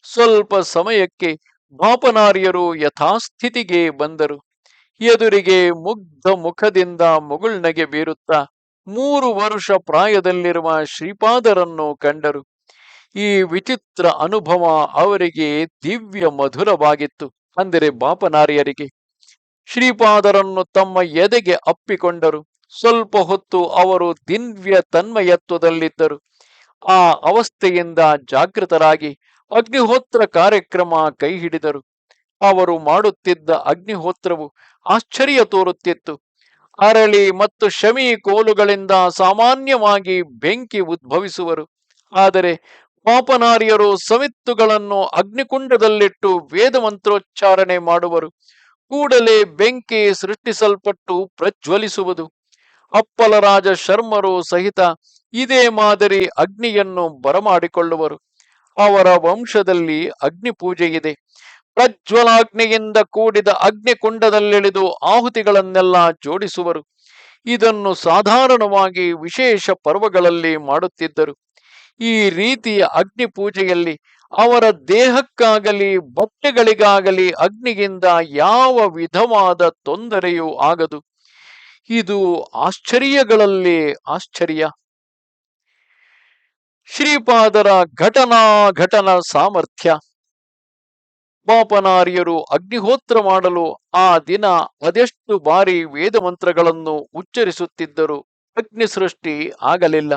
ಸ್ವಲ್ಪ ಸಮಯಕ್ಕೆ ಬಾಪನಾರ್ಯರು ಯಥಾಸ್ಥಿತಿಗೆ ಬಂದರು. ಎದುರಿಗೆ ಮುಗ್ಧ ಮುಖದಿಂದ ಮುಗುಳ್ನಗೆ ಬೀರುತ್ತಾ 3 ವರ್ಷ ಪ್ರಾಯದಲ್ಲಿರುವ ಶ್ರೀಪಾದರನ್ನು ಕಂಡರು. ಈ ವಿಚಿತ್ರ ಅನುಭವ ಅವರಿಗೆ ದಿವ್ಯ ಮಧುರವಾಗಿತ್ತು. ಅಂದರೆ ಬಾಪನಾರ್ಯರಿಗೆ. ಶ್ರೀಪಾದರನ್ನು ತಮ್ಮ ಎದೆಗೆ ಅಪ್ಪಿಕೊಂಡರು. ಸ್ವಲ್ಪ ಹೊತ್ತು ಅವರು ದಿವ್ಯ ತನ್ಮಯತ್ವದಲ್ಲಿದ್ದರು. ಆ ಅವಸ್ಥೆಯಿಂದ ಜಾಗೃತರಾಗಿ ಅಗ್ನಿಹೋತ್ರ ಕಾರ್ಯಕ್ರಮ ಕೈ ಹಿಡಿದರು. ಅವರು ಮಾಡುತ್ತಿದ್ದ ಅಗ್ನಿಹೋತ್ರವು ಆಶ್ಚರ್ಯ ತೋರುತ್ತಿತ್ತು. ಅರಳಿ ಮತ್ತು ಶಮಿ ಕೋಲುಗಳಿಂದ ಸಾಮಾನ್ಯವಾಗಿ ಬೆಂಕಿ ಉದ್ಭವಿಸುವರು. ಆದರೆ ಪಾಪನಾರ್ಯರು ಸವಿತ್ತುಗಳನ್ನು ಅಗ್ನಿಕುಂಡದಲ್ಲಿಟ್ಟು ವೇದ ಮಂತ್ರೋಚ್ಚಾರಣೆ ಮಾಡುವರು. ಕೂಡಲೇ ಬೆಂಕಿ ಸೃಷ್ಟಿಸಲ್ಪಟ್ಟು ಪ್ರಜ್ವಲಿಸುವುದು. ಅಪ್ಪಲರಾಜ ಶರ್ಮರು ಸಹಿತ ಇದೇ ಮಾದರಿ ಅಗ್ನಿಯನ್ನು ಬರಮಾಡಿಕೊಳ್ಳುವರು. ಅವರ ವಂಶದಲ್ಲಿ ಅಗ್ನಿ ಪೂಜೆ ಇದೆ. ಪ್ರಜ್ವಲಾಗ್ನಿಯಿಂದ ಕೂಡಿದ ಅಗ್ನಿಕುಂಡದಲ್ಲಿಳಿದು ಆಹುತಿಗಳನ್ನೆಲ್ಲ ಜೋಡಿಸುವರು. ಇದನ್ನು ಸಾಧಾರಣವಾಗಿ ವಿಶೇಷ ಪರ್ವಗಳಲ್ಲಿ ಮಾಡುತ್ತಿದ್ದರು. ಈ ರೀತಿಯ ಅಗ್ನಿ ಪೂಜೆಯಲ್ಲಿ ಅವರ ದೇಹಕ್ಕಾಗಲಿ ಬಟ್ಟೆಗಳಿಗಾಗಲಿ ಅಗ್ನಿಯಿಂದ ಯಾವ ವಿಧವಾದ ತೊಂದರೆಯೂ ಆಗದು. ಇದು ಆಶ್ಚರ್ಯಗಳಲ್ಲಿ ಆಶ್ಚರ್ಯ. ಶ್ರೀಪಾದರ ಘಟನ ಸಾಮರ್ಥ್ಯ. ಬಾಪನಾರ್ಯರು ಅಗ್ನಿಹೋತ್ರ ಮಾಡಲು ಆ ದಿನ ಅದೆಷ್ಟು ಬಾರಿ ವೇದ ಮಂತ್ರಗಳನ್ನು ಉಚ್ಚರಿಸುತ್ತಿದ್ದರು, ಅಗ್ನಿ ಸೃಷ್ಟಿ ಆಗಲಿಲ್ಲ.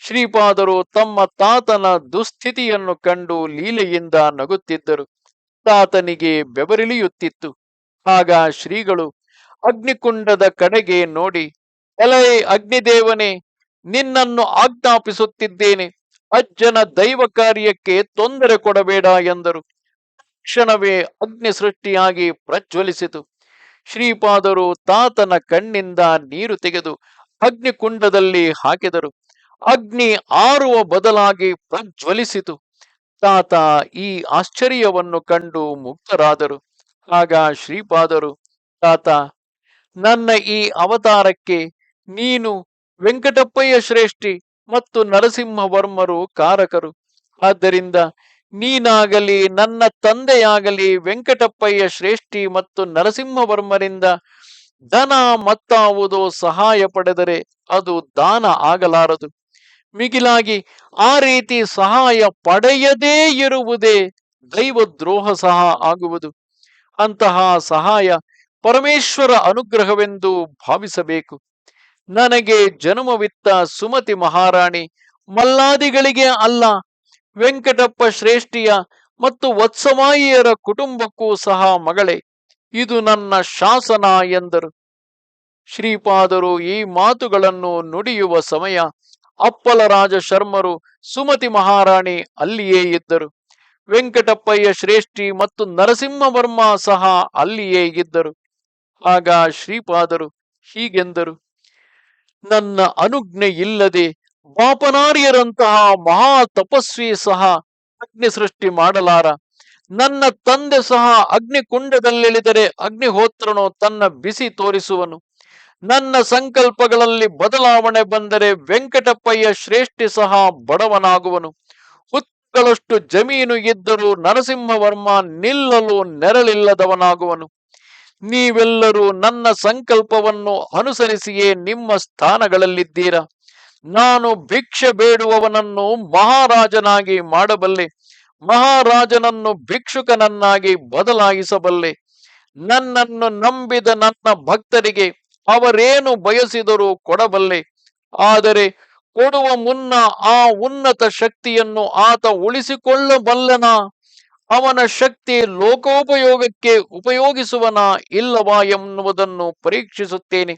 ಶ್ರೀಪಾದರು ತಮ್ಮ ತಾತನ ದುಸ್ಥಿತಿಯನ್ನು ಕಂಡು ಲೀಲೆಯಿಂದ ನಗುತ್ತಿದ್ದರು. ತಾತನಿಗೆ ಬೆವರಿಳಿಯುತ್ತಿತ್ತು. ಆಗ ಶ್ರೀಗಳು ಅಗ್ನಿಕುಂಡದ ಕಡೆಗೆ ನೋಡಿ, ಎಲೈ ಅಗ್ನಿದೇವನೇ, ನಿನ್ನನ್ನು ಆಜ್ಞಾಪಿಸುತ್ತಿದ್ದೇನೆ, ಅಜ್ಜನ ದೈವ ಕಾರ್ಯಕ್ಕೆ ತೊಂದರೆ ಕೊಡಬೇಡ ಎಂದರು. ಕ್ಷಣವೇ ಅಗ್ನಿ ಸೃಷ್ಟಿಯಾಗಿ ಪ್ರಜ್ವಲಿಸಿತು. ಶ್ರೀಪಾದರು ತಾತನ ಕಣ್ಣಿಂದ ನೀರು ತೆಗೆದು ಅಗ್ನಿಕುಂಡದಲ್ಲಿ ಹಾಕಿದರು. ಅಗ್ನಿ ಆರುವ ಬದಲಾಗಿ ಪ್ರಜ್ವಲಿಸಿತು. ತಾತ ಈ ಆಶ್ಚರ್ಯವನ್ನು ಕಂಡು ಮುಗ್ಧರಾದರು. ಆಗ ಶ್ರೀಪಾದರು, ತಾತ, ನನ್ನ ಈ ಅವತಾರಕ್ಕೆ ನೀನು, ವೆಂಕಟಪ್ಪಯ್ಯ ಶ್ರೇಷ್ಠಿ ಮತ್ತು ನರಸಿಂಹವರ್ಮರು ಕಾರಕರು. ಆದ್ದರಿಂದ ನೀನಾಗಲಿ ನನ್ನ ತಂದೆಯಾಗಲಿ ವೆಂಕಟಪ್ಪಯ್ಯ ಶ್ರೇಷ್ಠಿ ಮತ್ತು ನರಸಿಂಹವರ್ಮರಿಂದ ಧನ ಮತ್ತಾವುದೋ ಸಹಾಯ ಪಡೆದರೆ ಅದು ದಾನ ಆಗಲಾರದು. ಮಿಗಿಲಾಗಿ ಆ ರೀತಿ ಸಹಾಯ ಪಡೆಯದೇ ಇರುವುದೇ ದೈವದ್ರೋಹ ಸಹ ಆಗುವುದು. ಅಂತಹ ಸಹಾಯ ಪರಮೇಶ್ವರ ಅನುಗ್ರಹವೆಂದು ಭಾವಿಸಬೇಕು. ನನಗೆ ಜನ್ಮವಿತ್ತ ಸುಮತಿ ಮಹಾರಾಣಿ ಮಲ್ಲಾದಿಗಳಿಗೆ ಅಲ್ಲ, ವೆಂಕಟಪ್ಪ ಶ್ರೇಷ್ಠಿಯ ಮತ್ತು ವತ್ಸಮಾಯಿಯರ ಕುಟುಂಬಕ್ಕೂ ಸಹ ಮಗಳೇ. ಇದು ನನ್ನ ಶಾಸನ ಎಂದರು. ಶ್ರೀಪಾದರು ಈ ಮಾತುಗಳನ್ನು ನುಡಿಯುವ ಸಮಯ ಅಪ್ಪಲರಾಜ ಶರ್ಮರು, ಸುಮತಿ ಮಹಾರಾಣಿ ಅಲ್ಲಿಯೇ ಇದ್ದರು. ವೆಂಕಟಪ್ಪಯ್ಯ ಶ್ರೇಷ್ಠಿ ಮತ್ತು ನರಸಿಂಹವರ್ಮ ಸಹ ಅಲ್ಲಿಯೇ ಇದ್ದರು. ಆಗ ಶ್ರೀಪಾದರು ಹೀಗೆಂದರು, ನನ್ನ ಅನುಜ್ಞೆ ಇಲ್ಲದೆ ಬಾಪನಾರ್ಯರಂತಹ ಮಹಾ ತಪಸ್ವಿ ಸಹ ಅಗ್ನಿ ಸೃಷ್ಟಿ ಮಾಡಲಾರ. ನನ್ನ ತಂದೆ ಸಹ ಅಗ್ನಿಕುಂಡದಲ್ಲಿಳಿದರೆ ಅಗ್ನಿಹೋತ್ರನು ತನ್ನ ಬಿಸಿ ತೋರಿಸುವನು. ನನ್ನ ಸಂಕಲ್ಪಗಳಲ್ಲಿ ಬದಲಾವಣೆ ಬಂದರೆ ವೆಂಕಟಪ್ಪಯ್ಯ ಶ್ರೇಷ್ಠಿ ಸಹ ಬಡವನಾಗುವನು. ಹುತ್ತಗಳಷ್ಟು ಜಮೀನು ಇದ್ದರೂ ನರಸಿಂಹವರ್ಮ ನಿಲ್ಲಲು ನೆರಳಿಲ್ಲದವನಾಗುವನು. ನೀವೆಲ್ಲರೂ ನನ್ನ ಸಂಕಲ್ಪವನ್ನು ಅನುಸರಿಸಿಯೇ ನಿಮ್ಮ ಸ್ಥಾನಗಳಲ್ಲಿದ್ದೀರಾ. ನಾನು ಭಿಕ್ಷೆ ಬೇಡುವವನನ್ನು ಮಹಾರಾಜನಾಗಿ ಮಾಡಬಲ್ಲೆ, ಮಹಾರಾಜನನ್ನು ಭಿಕ್ಷುಕನನ್ನಾಗಿ ಬದಲಾಯಿಸಬಲ್ಲೆ. ನನ್ನನ್ನು ನಂಬಿದ ನನ್ನ ಭಕ್ತರಿಗೆ ಅವರೇನು ಬಯಸಿದರೂ ಕೊಡಬಲ್ಲೆ. ಆದರೆ ಕೊಡುವ ಮುನ್ನ ಆ ಉನ್ನತ ಶಕ್ತಿಯನ್ನು ಆತ ಉಳಿಸಿಕೊಳ್ಳಬಲ್ಲನಾ? ಅವನ ಶಕ್ತಿ ಲೋಕೋಪಯೋಗಕ್ಕೆ ಉಪಯೋಗಿಸುವನ ಇಲ್ಲವಾ ಎನ್ನುವುದನ್ನು ಪರೀಕ್ಷಿಸುತ್ತೇನೆ.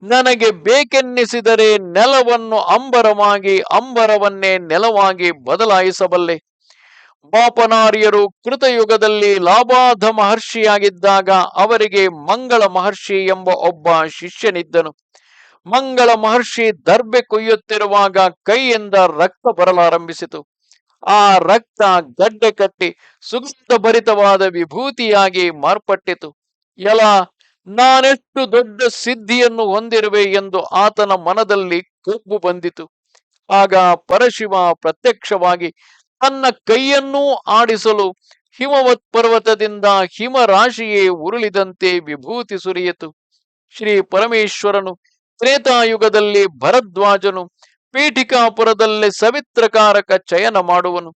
ನನಗೆ ಬೇಕೆನ್ನಿಸಿದರೆ ನೆಲವನ್ನು ಅಂಬರವಾಗಿ, ಅಂಬರವನ್ನೇ ನೆಲವಾಗಿ ಬದಲಾಯಿಸಬಲ್ಲೆ. ಬಾಪನಾರ್ಯರು ಕೃತಯುಗದಲ್ಲಿ ಲಾಬಾಧ ಮಹರ್ಷಿಯಾಗಿದ್ದಾಗ ಅವರಿಗೆ ಮಂಗಳ ಮಹರ್ಷಿ ಎಂಬ ಒಬ್ಬ ಶಿಷ್ಯನಿದ್ದನು. ಮಂಗಳ ಮಹರ್ಷಿ ದರ್ಬೆ ಕೊಯ್ಯುತ್ತಿರುವಾಗ ಕೈಯಿಂದ ರಕ್ತ ಬರಲಾರಂಭಿಸಿತು. ಆ ರಕ್ತ ಗಡ್ಡೆ ಕಟ್ಟಿ ಸುಗಂಧ ಭರಿತವಾದ ವಿಭೂತಿಯಾಗಿ ಮಾರ್ಪಟ್ಟಿತು. ಎಲ, ನಾನೆಷ್ಟು ದೊಡ್ಡ ಸಿದ್ಧಿಯನ್ನು ಹೊಂದಿರುವೆ ಎಂದು ಆತನ ಮನದಲ್ಲಿ ಕೊಬ್ಬು ಬಂದಿತು. ಆಗ ಪರಶಿವ ಪ್ರತ್ಯಕ್ಷವಾಗಿ ತನ್ನ ಕೈಯನ್ನೂ ಆಡಿಸಲು ಹಿಮವತ್ ಪರ್ವತದಿಂದ ಹಿಮರಾಶಿಯೇ ಉರುಳಿದಂತೆ ವಿಭೂತಿ ಸುರಿಯಿತು. ಶ್ರೀ ಪರಮೇಶ್ವರನು ತ್ರೇತಾಯುಗದಲ್ಲಿ ಭರದ್ವಾಜನು, ಪೀಠಿಕಾಪುರದಲ್ಲಿ ಸವಿತ್ರಕಾರಕ ಚಯನ ಮಾಡುವನು.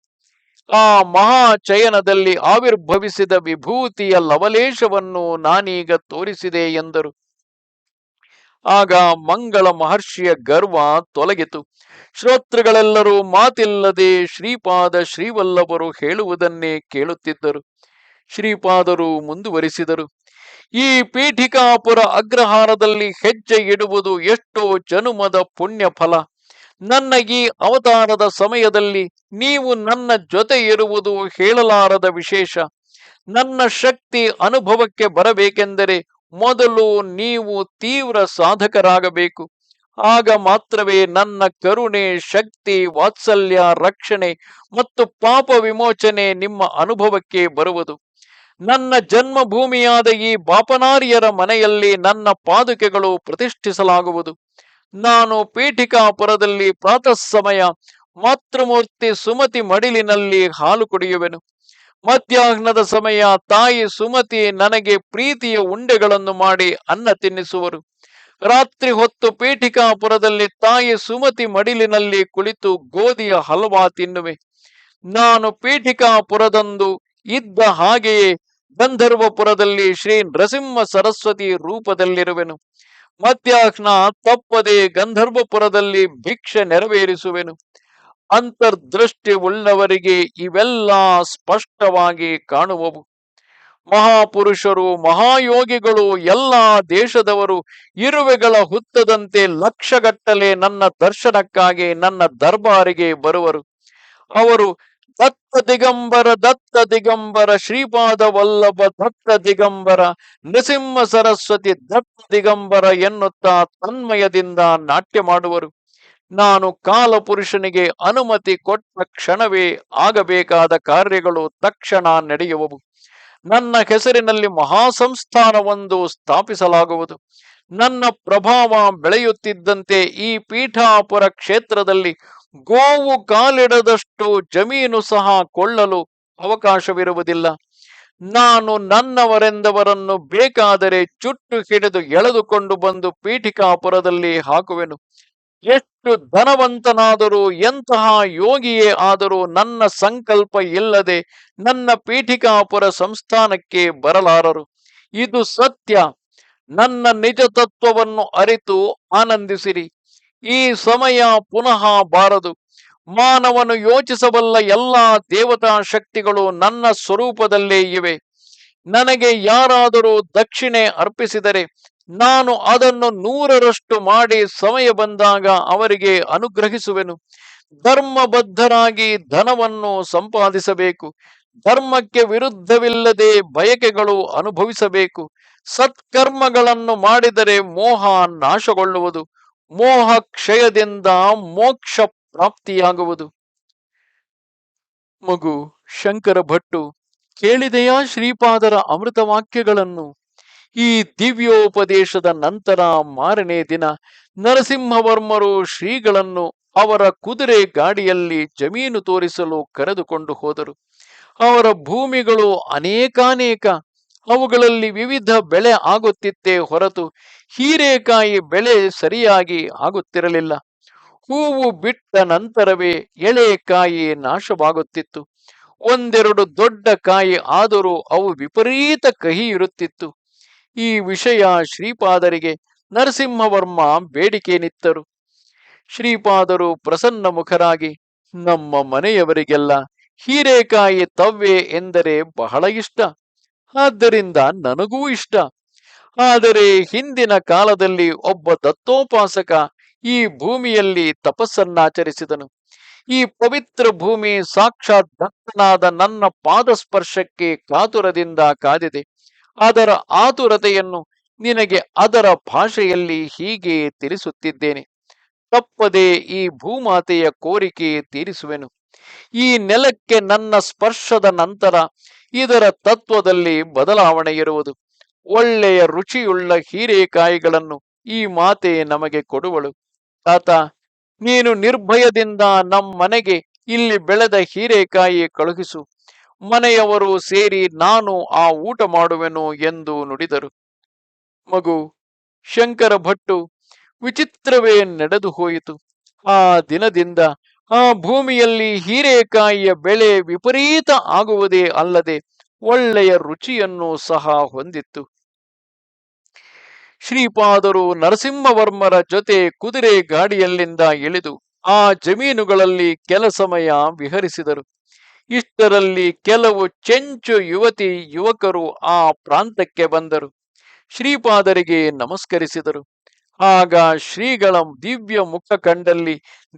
ಆ ಮಹಾಚಯನದಲ್ಲಿ ಆವಿರ್ಭವಿಸಿದ ವಿಭೂತಿಯ ಲವಲೇಶವನ್ನು ನಾನೀಗ ತೋರಿಸಿದೆ ಎಂದರು. ಆಗ ಮಂಗಳ ಮಹರ್ಷಿಯ ಗರ್ವ ತೊಲಗಿತು. ಶ್ರೋತೃಗಳೆಲ್ಲರೂ ಮಾತಿಲ್ಲದೆ ಶ್ರೀಪಾದ ಶ್ರೀವಲ್ಲಭರು ಹೇಳುವುದನ್ನೇ ಕೇಳುತ್ತಿದ್ದರು. ಶ್ರೀಪಾದರು ಮುಂದುವರಿಸಿದರು. ಈ ಪೀಠಿಕಾಪುರ ಅಗ್ರಹಾರದಲ್ಲಿ ಹೆಜ್ಜೆ ಇಡುವುದು ಎಷ್ಟೋ ಜನುಮದ ಪುಣ್ಯ ಫಲ. ನನ್ನ ಈ ಅವತಾರದ ಸಮಯದಲ್ಲಿ ನೀವು ನನ್ನ ಜೊತೆ ಇರುವುದು ಹೇಳಲಾರದ ವಿಶೇಷ. ನನ್ನ ಶಕ್ತಿ ಅನುಭವಕ್ಕೆ ಬರಬೇಕೆಂದರೆ ಮೊದಲು ನೀವು ತೀವ್ರ ಸಾಧಕರಾಗಬೇಕು. ಆಗ ಮಾತ್ರವೇ ನನ್ನ ಕರುಣೆ, ಶಕ್ತಿ, ವಾತ್ಸಲ್ಯ, ರಕ್ಷಣೆ ಮತ್ತು ಪಾಪ ವಿಮೋಚನೆ ನಿಮ್ಮ ಅನುಭವಕ್ಕೆ ಬರುವುದು. ನನ್ನ ಜನ್ಮಭೂಮಿಯಾದ ಈ ಬಾಪನಾರ್ಯರ ಮನೆಯಲ್ಲಿ ನನ್ನ ಪಾದುಕೆಗಳು ಪ್ರತಿಷ್ಠಿಸಲಾಗುವುದು. ನಾನು ಪೀಠಿಕಾಪುರದಲ್ಲಿ ಪ್ರಾತಃ ಸಮಯ ಮಾತೃಮೂರ್ತಿ ಸುಮತಿ ಮಡಿಲಿನಲ್ಲಿ ಹಾಲು ಕುಡಿಯುವೆನು. ಮಧ್ಯಾಹ್ನದ ಸಮಯ ತಾಯಿ ಸುಮತಿ ನನಗೆ ಪ್ರೀತಿಯ ಉಂಡೆಗಳನ್ನು ಮಾಡಿ ಅನ್ನ ತಿನ್ನಿಸುವರು. ರಾತ್ರಿ ಹೊತ್ತು ಪೀಠಿಕಾಪುರದಲ್ಲಿ ತಾಯಿ ಸುಮತಿ ಮಡಿಲಿನಲ್ಲಿ ಕುಳಿತು ಗೋಧಿಯ ಹಲ್ವಾ ತಿನ್ನುವೆ. ನಾನು ಪೀಠಿಕಾಪುರದಂದು ಇದ್ದ ಹಾಗೆಯೇ ಗಂಧರ್ವಪುರದಲ್ಲಿ ಶ್ರೀ ನರಸಿಂಹ ಸರಸ್ವತಿ ರೂಪದಲ್ಲಿರುವೆನು. ಮಧ್ಯಾಹ್ನ ತಪ್ಪದೆ ಗಂಧರ್ವಪುರದಲ್ಲಿ ಭಿಕ್ಷೆ ನೆರವೇರಿಸುವೆನು. ಅಂತರ್ದೃಷ್ಟಿ ಉಳ್ಳವರಿಗೆ ಇವೆಲ್ಲ ಸ್ಪಷ್ಟವಾಗಿ ಕಾಣುವವು. ಮಹಾಪುರುಷರು, ಮಹಾಯೋಗಿಗಳು, ಎಲ್ಲ ದೇಶದವರು ಇರುವೆಗಳ ಹುತ್ತದಂತೆ ಲಕ್ಷಗಟ್ಟಲೆ ನನ್ನ ದರ್ಶನಕ್ಕಾಗಿ ನನ್ನ ದರ್ಬಾರಿಗೆ ಬರುವರು. ಅವರು ದತ್ತ ದಿಗಂಬರ ಶ್ರೀಪಾದ ವಲ್ಲಭ ದತ್ತ ದಿಗಂಬರ ನೃಸಿಂಹ ಸರಸ್ವತಿ ದತ್ತ ದಿಗಂಬರ ಎನ್ನುತ್ತಾ ತನ್ಮಯದಿಂದ ನಾಟ್ಯ ಮಾಡುವರು. ನಾನು ಕಾಲಪುರುಷನಿಗೆ ಅನುಮತಿ ಕೊಟ್ಟ ಕ್ಷಣವೇ ಆಗಬೇಕಾದ ಕಾರ್ಯಗಳು ತಕ್ಷಣ ನಡೆಯುವವು. ನನ್ನ ಹೆಸರಿನಲ್ಲಿ ಮಹಾಸಂಸ್ಥಾನವೊಂದು ಸ್ಥಾಪಿಸಲಾಗುವುದು. ನನ್ನ ಪ್ರಭಾವ ಬೆಳೆಯುತ್ತಿದ್ದಂತೆ ಈ ಪೀಠಾಪುರ ಕ್ಷೇತ್ರದಲ್ಲಿ ಗೋವು ಕಾಲಿಡದಷ್ಟು ಜಮೀನು ಸಹ ಕೊಳ್ಳಲು ಅವಕಾಶವಿರುವುದಿಲ್ಲ. ನಾನು ನನ್ನವರೆಂದವರನ್ನು ಬೇಕಾದರೆ ಚುಟ್ಟು ಹಿಡಿದು ಎಳೆದುಕೊಂಡು ಬಂದು ಪೀಠಿಕಾಪುರದಲ್ಲಿ ಹಾಕುವೆನು. ಎಷ್ಟು ಧನವಂತನಾದರೂ, ಎಂತಹ ಯೋಗಿಯೇ ಆದರೂ ನನ್ನ ಸಂಕಲ್ಪ ಇಲ್ಲದೆ ನನ್ನ ಪೀಠಿಕಾಪುರ ಸಂಸ್ಥಾನಕ್ಕೆ ಬರಲಾರರು. ಇದು ಸತ್ಯ. ನನ್ನ ನಿಜ ತತ್ವವನ್ನು ಅರಿತು ಆನಂದಿಸಿರಿ. ಈ ಸಮಯ ಪುನಃ ಬಾರದು. ಮಾನವನು ಯೋಚಿಸಬಲ್ಲ ಎಲ್ಲಾ ದೇವತಾ ಶಕ್ತಿಗಳು ನನ್ನ ಸ್ವರೂಪದಲ್ಲೇ ಇವೆ. ನನಗೆ ಯಾರಾದರೂ ದಕ್ಷಿಣೆ ಅರ್ಪಿಸಿದರೆ ನಾನು ಅದನ್ನು 100ರಷ್ಟು ಮಾಡಿ ಸಮಯ ಬಂದಾಗ ಅವರಿಗೆ ಅನುಗ್ರಹಿಸುವೆನು. ಧರ್ಮಬದ್ಧರಾಗಿ ಧನವನ್ನು ಸಂಪಾದಿಸಬೇಕು. ಧರ್ಮಕ್ಕೆ ವಿರುದ್ಧವಿಲ್ಲದೆ ಬಯಕೆಗಳು ಅನುಭವಿಸಬೇಕು. ಸತ್ಕರ್ಮಗಳನ್ನು ಮಾಡಿದರೆ ಮೋಹ ನಾಶಗೊಳ್ಳುವುದು. ಮೋಹ ಕ್ಷಯದಿಂದ ಮೋಕ್ಷ ಪ್ರಾಪ್ತಿಯಾಗುವುದು. ಮಗು ಶಂಕರ ಭಟ್ಟು, ಕೇಳಿದೆಯಾ ಶ್ರೀಪಾದರ ಅಮೃತ ವಾಕ್ಯಗಳನ್ನು? ಈ ದಿವ್ಯೋಪದೇಶದ ನಂತರ ಮಾರನೇ ದಿನ ನರಸಿಂಹವರ್ಮರು ಶ್ರೀಗಳನ್ನು ಅವರ ಕುದುರೆ ಗಾಡಿಯಲ್ಲಿ ಜಮೀನು ತೋರಿಸಲು ಕರೆದುಕೊಂಡು ಹೋದರು. ಅವರ ಭೂಮಿಗಳು ಅನೇಕಾನೇಕ. ಅವುಗಳಲ್ಲಿ ವಿವಿಧ ಬೆಳೆ ಆಗುತ್ತಿತ್ತೇ ಹೊರತು ಹೀರೆಕಾಯಿ ಬೆಳೆ ಸರಿಯಾಗಿ ಆಗುತ್ತಿರಲಿಲ್ಲ. ಹೂವು ಬಿಟ್ಟ ನಂತರವೇ ಎಳೆಕಾಯಿ ನಾಶವಾಗುತ್ತಿತ್ತು. ಒಂದೆರಡು ದೊಡ್ಡ ಕಾಯಿ ಆದರೂ ಅವು ವಿಪರೀತ ಕಹಿ ಇರುತ್ತಿತ್ತು. ಈ ವಿಷಯ ಶ್ರೀಪಾದರಿಗೆ ನರಸಿಂಹವರ್ಮ ಬೇಡಿಕೆನಿತ್ತರು. ಶ್ರೀಪಾದರು ಪ್ರಸನ್ನ ಮುಖರಾಗಿ, ನಮ್ಮ ಮನೆಯವರಿಗೆಲ್ಲ ಹೀರೆಕಾಯಿ ತವ್ವೆ ಎಂದರೆ ಬಹಳ ಇಷ್ಟ. ಆದ್ದರಿಂದ ನನಗೂ ಇಷ್ಟ. ಆದರೆ ಹಿಂದಿನ ಕಾಲದಲ್ಲಿ ಒಬ್ಬ ದತ್ತೋಪಾಸಕ ಈ ಭೂಮಿಯಲ್ಲಿ ತಪಸ್ಸನ್ನಾಚರಿಸಿದನು. ಈ ಪವಿತ್ರ ಭೂಮಿ ಸಾಕ್ಷಾತ್ ದತ್ತನಾದ ನನ್ನ ಪಾದಸ್ಪರ್ಶಕ್ಕೆ ಕಾತುರದಿಂದ ಕಾದಿದೆ. ಅದರ ಆತುರತೆಯನ್ನು ನಿನಗೆ ಅದರ ಭಾಷೆಯಲ್ಲಿ ಹೀಗೆ ತಿಳಿಸುತ್ತಿದ್ದೇನೆ. ತಪ್ಪದೆ ಈ ಭೂಮಾತೆಯ ಕೋರಿಕೆ ತೀರಿಸುವೆನು. ಈ ನೆಲಕ್ಕೆ ನನ್ನ ಸ್ಪರ್ಶದ ನಂತರ ಇದರ ತತ್ವದಲ್ಲಿ ಬದಲಾವಣೆ ಇರುವುದು. ಒಳ್ಳೆಯ ರುಚಿಯುಳ್ಳ ಹೀರೆಕಾಯಿಗಳನ್ನು ಈ ಮಾತೆ ನಮಗೆ ಕೊಡುವಳು. ತಾತ, ನೀನು ನಿರ್ಭಯದಿಂದ ನಮ್ಮನೆಗೆ ಇಲ್ಲಿ ಬೆಳೆದ ಹೀರೆಕಾಯಿ ಕಳುಹಿಸು. ಮನೆಯವರು ಸೇರಿ ನಾನು ಆ ಊಟ ಮಾಡುವೆನು ಎಂದು ನುಡಿದರು. ಮಗು, ಶಂಕರ ಭಟ್ಟು, ವಿಚಿತ್ರವೇ ನಡೆದು ಹೋಯಿತು. ಆ ದಿನದಿಂದ ಆ ಭೂಮಿಯಲ್ಲಿ ಹೀರೆಕಾಯಿಯ ಬೆಳೆ ವಿಪರೀತ ಆಗುವುದೇ ಅಲ್ಲದೆ ಒಳ್ಳೆಯ ರುಚಿಯನ್ನು ಸಹ ಹೊಂದಿತ್ತು. ಶ್ರೀಪಾದರು ನರಸಿಂಹವರ್ಮರ ಜೊತೆ ಕುದುರೆ ಗಾಡಿಯಲ್ಲಿಂದ ಇಳಿದು ಆ ಜಮೀನುಗಳಲ್ಲಿ ಕೆಲ ಸಮಯ ವಿಹರಿಸಿದರು. ಇಷ್ಟರಲ್ಲಿ ಕೆಲವು ಚೆಂಚು ಯುವತಿ ಯುವಕರು ಆ ಪ್ರಾಂತಕ್ಕೆ ಬಂದರು. ಶ್ರೀಪಾದರಿಗೆ ನಮಸ್ಕರಿಸಿದರು. ಆಗ ಶ್ರೀಗಳ ದಿವ್ಯ ಮುಖ ಕಂಡಲ್ಲಿ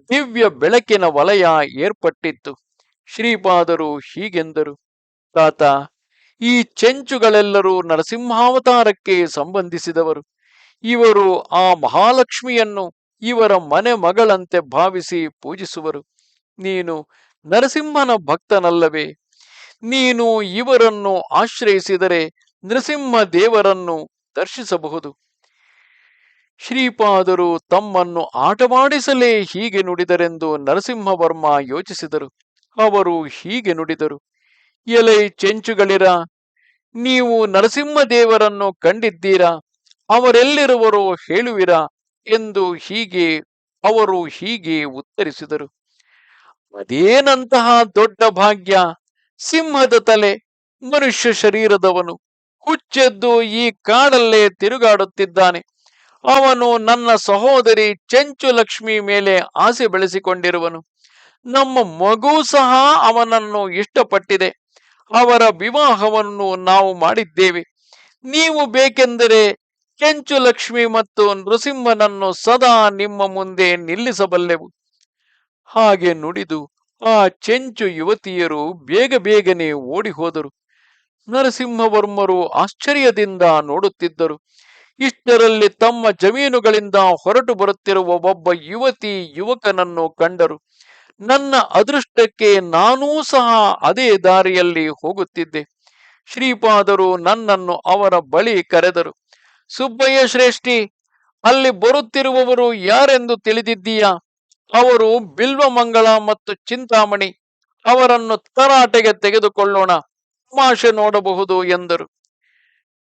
ದಿವ್ಯ ಬೆಳಕಿನ ವಲಯ ಏರ್ಪಟ್ಟಿತ್ತು. ಶ್ರೀಪಾದರು ಹೀಗೆಂದರು. ತಾತ, ಈ ಚೆಂಚುಗಳೆಲ್ಲರೂ ನರಸಿಂಹಾವತಾರಕ್ಕೆ ಸಂಬಂಧಿಸಿದವರು. ಇವರು ಆ ಮಹಾಲಕ್ಷ್ಮಿಯನ್ನು ಇವರ ಮನೆ ಮಗಳಂತೆ ಭಾವಿಸಿ ಪೂಜಿಸುವರು. ನೀನು ನರಸಿಂಹನ ಭಕ್ತನಲ್ಲವೇ? ನೀನು ಇವರನ್ನು ಆಶ್ರಯಿಸಿದರೆ ನರಸಿಂಹ ದೇವರನ್ನು ದರ್ಶಿಸಬಹುದು. ಶ್ರೀಪಾದರು ತಮ್ಮನ್ನು ಆಟವಾಡಿಸಲೇ ಹೀಗೆ ನುಡಿದರೆಂದು ನರಸಿಂಹವರ್ಮ ಯೋಚಿಸಿದರು. ಅವರು ಹೀಗೆ ನುಡಿದರು. ಎಲೈ ಚೆಂಚುಗಳಿರ, ನೀವು ನರಸಿಂಹದೇವರನ್ನು ಕಂಡಿದ್ದೀರಾ? ಅವರೆಲ್ಲಿರುವರೋ ಹೇಳುವಿರಾ ಎಂದು ಅವರು ಹೀಗೆ ಉತ್ತರಿಸಿದರು. ಅದೇನಂತಹ ದೊಡ್ಡ ಭಾಗ್ಯ! ಸಿಂಹದ ತಲೆ, ಮನುಷ್ಯ ಶರೀರದವನು, ಹುಚ್ಚೆದ್ದು ಈ ಕಾಡಲ್ಲೇ ತಿರುಗಾಡುತ್ತಿದ್ದಾನೆ. ಅವನು ನನ್ನ ಸಹೋದರಿ ಚೆಂಚು ಲಕ್ಷ್ಮಿ ಮೇಲೆ ಆಸೆ ಬೆಳೆಸಿಕೊಂಡಿರುವನು. ನಮ್ಮ ಮಗು ಸಹ ಅವನನ್ನು ಇಷ್ಟಪಟ್ಟಿದೆ. ಅವರ ವಿವಾಹವನ್ನು ನಾವು ಮಾಡಿದ್ದೇವೆ. ನೀವು ಬೇಕೆಂದರೆ ಚೆಂಚು ಲಕ್ಷ್ಮಿ ಮತ್ತು ನೃಸಿಂಹನನ್ನು ಸದಾ ನಿಮ್ಮ ಮುಂದೆ ನಿಲ್ಲಿಸಬಲ್ಲೆವು. ಹಾಗೆ ನುಡಿದು ಆ ಚೆಂಚು ಯುವತಿಯರು ಬೇಗ ಬೇಗನೆ ಓಡಿ ಹೋದರು. ನರಸಿಂಹವರ್ಮರು ಆಶ್ಚರ್ಯದಿಂದ ನೋಡುತ್ತಿದ್ದರು. ಇಷ್ಟರಲ್ಲಿ ತಮ್ಮ ಜಮೀನುಗಳಿಂದ ಹೊರಟು ಬರುತ್ತಿರುವ ಒಬ್ಬ ಯುವತಿ ಯುವಕನನ್ನು ಕಂಡರು. ನನ್ನ ಅದೃಷ್ಟಕ್ಕೆ ನಾನೂ ಸಹ ಅದೇ ದಾರಿಯಲ್ಲಿ ಹೋಗುತ್ತಿದ್ದೆ. ಶ್ರೀಪಾದರು ನನ್ನನ್ನು ಅವರ ಬಳಿ ಕರೆದರು. ಸುಬ್ಬಯ್ಯ ಶ್ರೇಷ್ಠಿ, ಅಲ್ಲಿ ಬರುತ್ತಿರುವವರು ಯಾರೆಂದು ತಿಳಿದಿದ್ದೀಯಾ? ಅವರು ಬಿಲ್ವಮಂಗಳ ಮತ್ತು ಚಿಂತಾಮಣಿ. ಅವರನ್ನು ತರಾಟೆಗೆ ತೆಗೆದುಕೊಳ್ಳೋಣ, ತಮಾಷೆ ನೋಡಬಹುದು ಎಂದರು.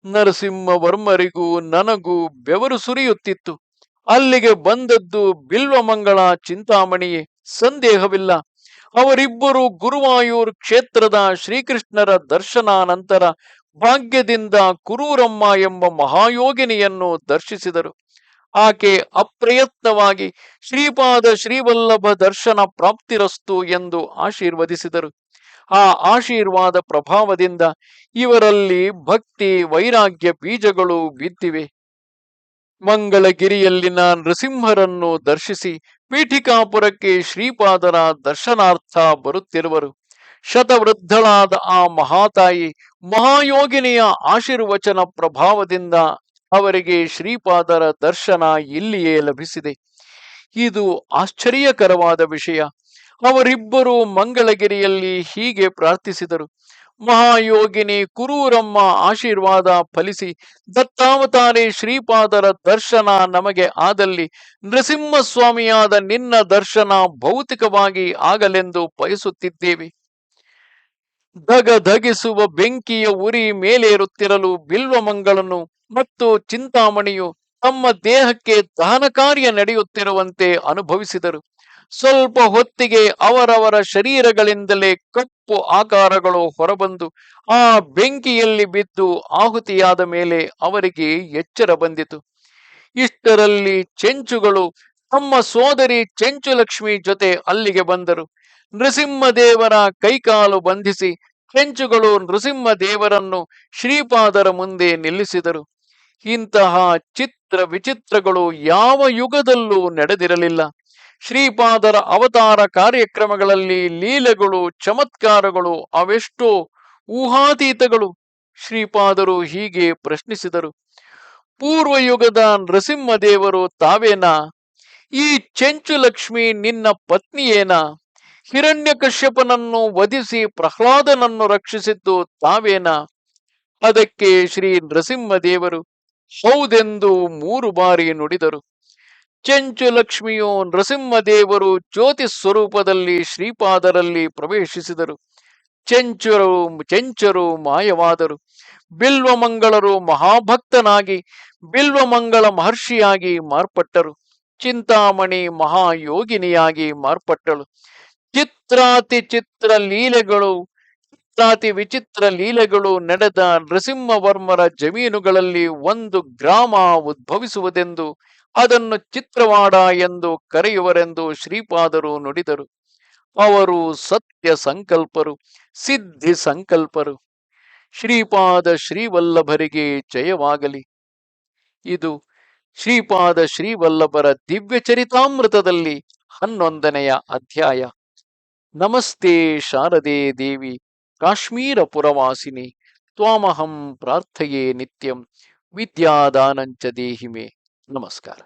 ನರಸಿಂಹವರ್ಮರಿಗೂ ನನಗೂ ಬೆವರು ಸುರಿಯುತ್ತಿತ್ತು. ಅಲ್ಲಿಗೆ ಬಂದದ್ದು ಬಿಲ್ವಮಂಗಳ ಚಿಂತಾಮಣಿಯೇ, ಸಂದೇಹವಿಲ್ಲ. ಅವರಿಬ್ಬರು ಗುರುವಾಯೂರ್ ಕ್ಷೇತ್ರದ ಶ್ರೀಕೃಷ್ಣರ ದರ್ಶನಾನಂತರ ಭಾಗ್ಯದಿಂದ ಕುರೂರಮ್ಮ ಎಂಬ ಮಹಾಯೋಗಿನಿಯನ್ನು ದರ್ಶಿಸಿದರು. ಆಕೆ ಅಪ್ರಯತ್ನವಾಗಿ ಶ್ರೀಪಾದ ಶ್ರೀವಲ್ಲಭ ದರ್ಶನ ಪ್ರಾಪ್ತಿರಸ್ತು ಎಂದು ಆಶೀರ್ವದಿಸಿದರು. ಆ ಆಶೀರ್ವಾದ ಪ್ರಭಾವದಿಂದ ಇವರಲ್ಲಿ ಭಕ್ತಿ ವೈರಾಗ್ಯ ಬೀಜಗಳು ಬಿದ್ದಿವೆ. ಮಂಗಳಗಿರಿಯಲ್ಲಿನ ನೃಸಿಂಹರನ್ನು ದರ್ಶಿಸಿ ಪೀಠಿಕಾಪುರಕ್ಕೆ ಶ್ರೀಪಾದರ ದರ್ಶನಾರ್ಥ ಬರುತ್ತಿರುವರು. ಶತವೃದ್ಧಳಾದ ಆ ಮಹಾತಾಯಿ ಮಹಾಯೋಗಿನಿಯ ಆಶೀರ್ವಚನ ಪ್ರಭಾವದಿಂದ ಅವರಿಗೆ ಶ್ರೀಪಾದರ ದರ್ಶನ ಇಲ್ಲಿಯೇ ಲಭಿಸಿದೆ. ಇದು ಆಶ್ಚರ್ಯಕರವಾದ ವಿಷಯ. ಅವರಿಬ್ಬರು ಮಂಗಳಗಿರಿಯಲ್ಲಿ ಹೀಗೆ ಪ್ರಾರ್ಥಿಸಿದರು. ಮಹಾಯೋಗಿನಿ ಕುರೂರಮ್ಮ ಆಶೀರ್ವಾದ ಫಲಿಸಿ ದತ್ತಾವತಾರಿ ಶ್ರೀಪಾದರ ದರ್ಶನ ನಮಗೆ ಆದಲ್ಲಿ ನೃಸಿಂಹಸ್ವಾಮಿಯಾದ ನಿನ್ನ ದರ್ಶನ ಭೌತಿಕವಾಗಿ ಆಗಲೆಂದು ಬಯಸುತ್ತಿದ್ದೇವೆ. ಧಗಿಸುವ ಬೆಂಕಿಯ ಉರಿ ಮೇಲೇರುತ್ತಿರಲು ಬಿಲ್ವಮಂಗಳನು ಮತ್ತು ಚಿಂತಾಮಣಿಯು ತಮ್ಮ ದೇಹಕ್ಕೆ ದಹನ ಕಾರ್ಯ ನಡೆಯುತ್ತಿರುವಂತೆ ಅನುಭವಿಸಿದರು. ಸ್ವಲ್ಪ ಹೊತ್ತಿಗೆ ಅವರವರ ಶರೀರಗಳಿಂದಲೇ ಕಪ್ಪು ಆಕಾರಗಳು ಹೊರಬಂದು ಆ ಬೆಂಕಿಯಲ್ಲಿ ಬಿದ್ದು ಆಹುತಿಯಾದ ಮೇಲೆ ಅವರಿಗೆ ಎಚ್ಚರ ಬಂದಿತು. ಇಷ್ಟರಲ್ಲಿ ಚೆಂಚುಗಳು ತಮ್ಮ ಸೋದರಿ ಚೆಂಚು ಲಕ್ಷ್ಮಿ ಜೊತೆ ಅಲ್ಲಿಗೆ ಬಂದರು. ನೃಸಿಂಹದೇವರ ಕೈಕಾಲು ಬಂಧಿಸಿ ಚೆಂಚುಗಳು ನೃಸಿಂಹದೇವರನ್ನು ಶ್ರೀಪಾದರ ಮುಂದೆ ನಿಲ್ಲಿಸಿದರು. ಇಂತಹ ಚಿತ್ರ ವಿಚಿತ್ರಗಳು ಯಾವ ಯುಗದಲ್ಲೂ ನಡೆದಿರಲಿಲ್ಲ. ಶ್ರೀಪಾದರ ಅವತಾರ ಕಾರ್ಯಕ್ರಮಗಳಲ್ಲಿ ಲೀಲೆಗಳು, ಚಮತ್ಕಾರಗಳು ಅವೆಷ್ಟೋ ಊಹಾತೀತಗಳು. ಶ್ರೀಪಾದರು ಹೀಗೆ ಪ್ರಶ್ನಿಸಿದರು. ಪೂರ್ವಯುಗದ ನೃಸಿಂಹದೇವರು ತಾವೇನಾ? ಈ ಚೆಂಚು ಲಕ್ಷ್ಮಿ ನಿನ್ನ ಪತ್ನಿಯೇನಾ? ಹಿರಣ್ಯಕಶ್ಯಪನನ್ನು ವಧಿಸಿ ಪ್ರಹ್ಲಾದನನ್ನು ರಕ್ಷಿಸಿದ್ದು ತಾವೇನಾ? ಅದಕ್ಕೆ ಶ್ರೀ ನರಸಿಂಹದೇವರು ಹೌದೆಂದು 3 ಬಾರಿ ನುಡಿದರು. ಚೆಂಚು ಲಕ್ಷ್ಮಿಯು ನರಸಿಂಹದೇವರು ಜ್ಯೋತಿ ಸ್ವರೂಪದಲ್ಲಿ ಶ್ರೀಪಾದರಲ್ಲಿ ಪ್ರವೇಶಿಸಿದರು. ಚೆಂಚರು ಮಾಯವಾದರು. ಬಿಲ್ವಮಂಗಳರು ಮಹಾಭಕ್ತನಾಗಿ ಬಿಲ್ವಮಂಗಳ ಮಹರ್ಷಿಯಾಗಿ ಮಾರ್ಪಟ್ಟರು. ಚಿಂತಾಮಣಿ ಮಹಾಯೋಗಿನಿಯಾಗಿ ಮಾರ್ಪಟ್ಟಳು. ಚಿತ್ರಾತಿ ವಿಚಿತ್ರ ಲೀಲೆಗಳು ನಡೆದ ನರಸಿಂಹವರ್ಮರ ಜಮೀನುಗಳಲ್ಲಿ 1 ಗ್ರಾಮ ಉದ್ಭವಿಸುವುದೆಂದು ಅದನ್ನು ಚಿತ್ರವಾಡ ಎಂದು ಕರೆಯುವರೆಂದು ಶ್ರೀಪಾದರು ನುಡಿದರು. ಅವರು ಸತ್ಯ ಸಂಕಲ್ಪರು, ಸಿದ್ಧಿ ಸಂಕಲ್ಪರು. ಶ್ರೀಪಾದ ಶ್ರೀವಲ್ಲಭರಿಗೆ ಜಯವಾಗಲಿ. ಇದು ಶ್ರೀಪಾದ ಶ್ರೀವಲ್ಲಭರ ದಿವ್ಯ ಚರಿತಾಮೃತದಲ್ಲಿ 11ನೆಯ ಅಧ್ಯಾಯ. ನಮಸ್ತೆ ಶಾರದೆ ದೇವಿ ಕಾಶ್ಮೀರ ಪುರವಾಸಿನಿ ತ್ವಾಮಹಂ ಪ್ರಾರ್ಥಯೇ ನಿತ್ಯಂ ವಿದ್ಯಾದಾನಂಚ ದೇಹಿಮೆ. ನಮಸ್ಕಾರ.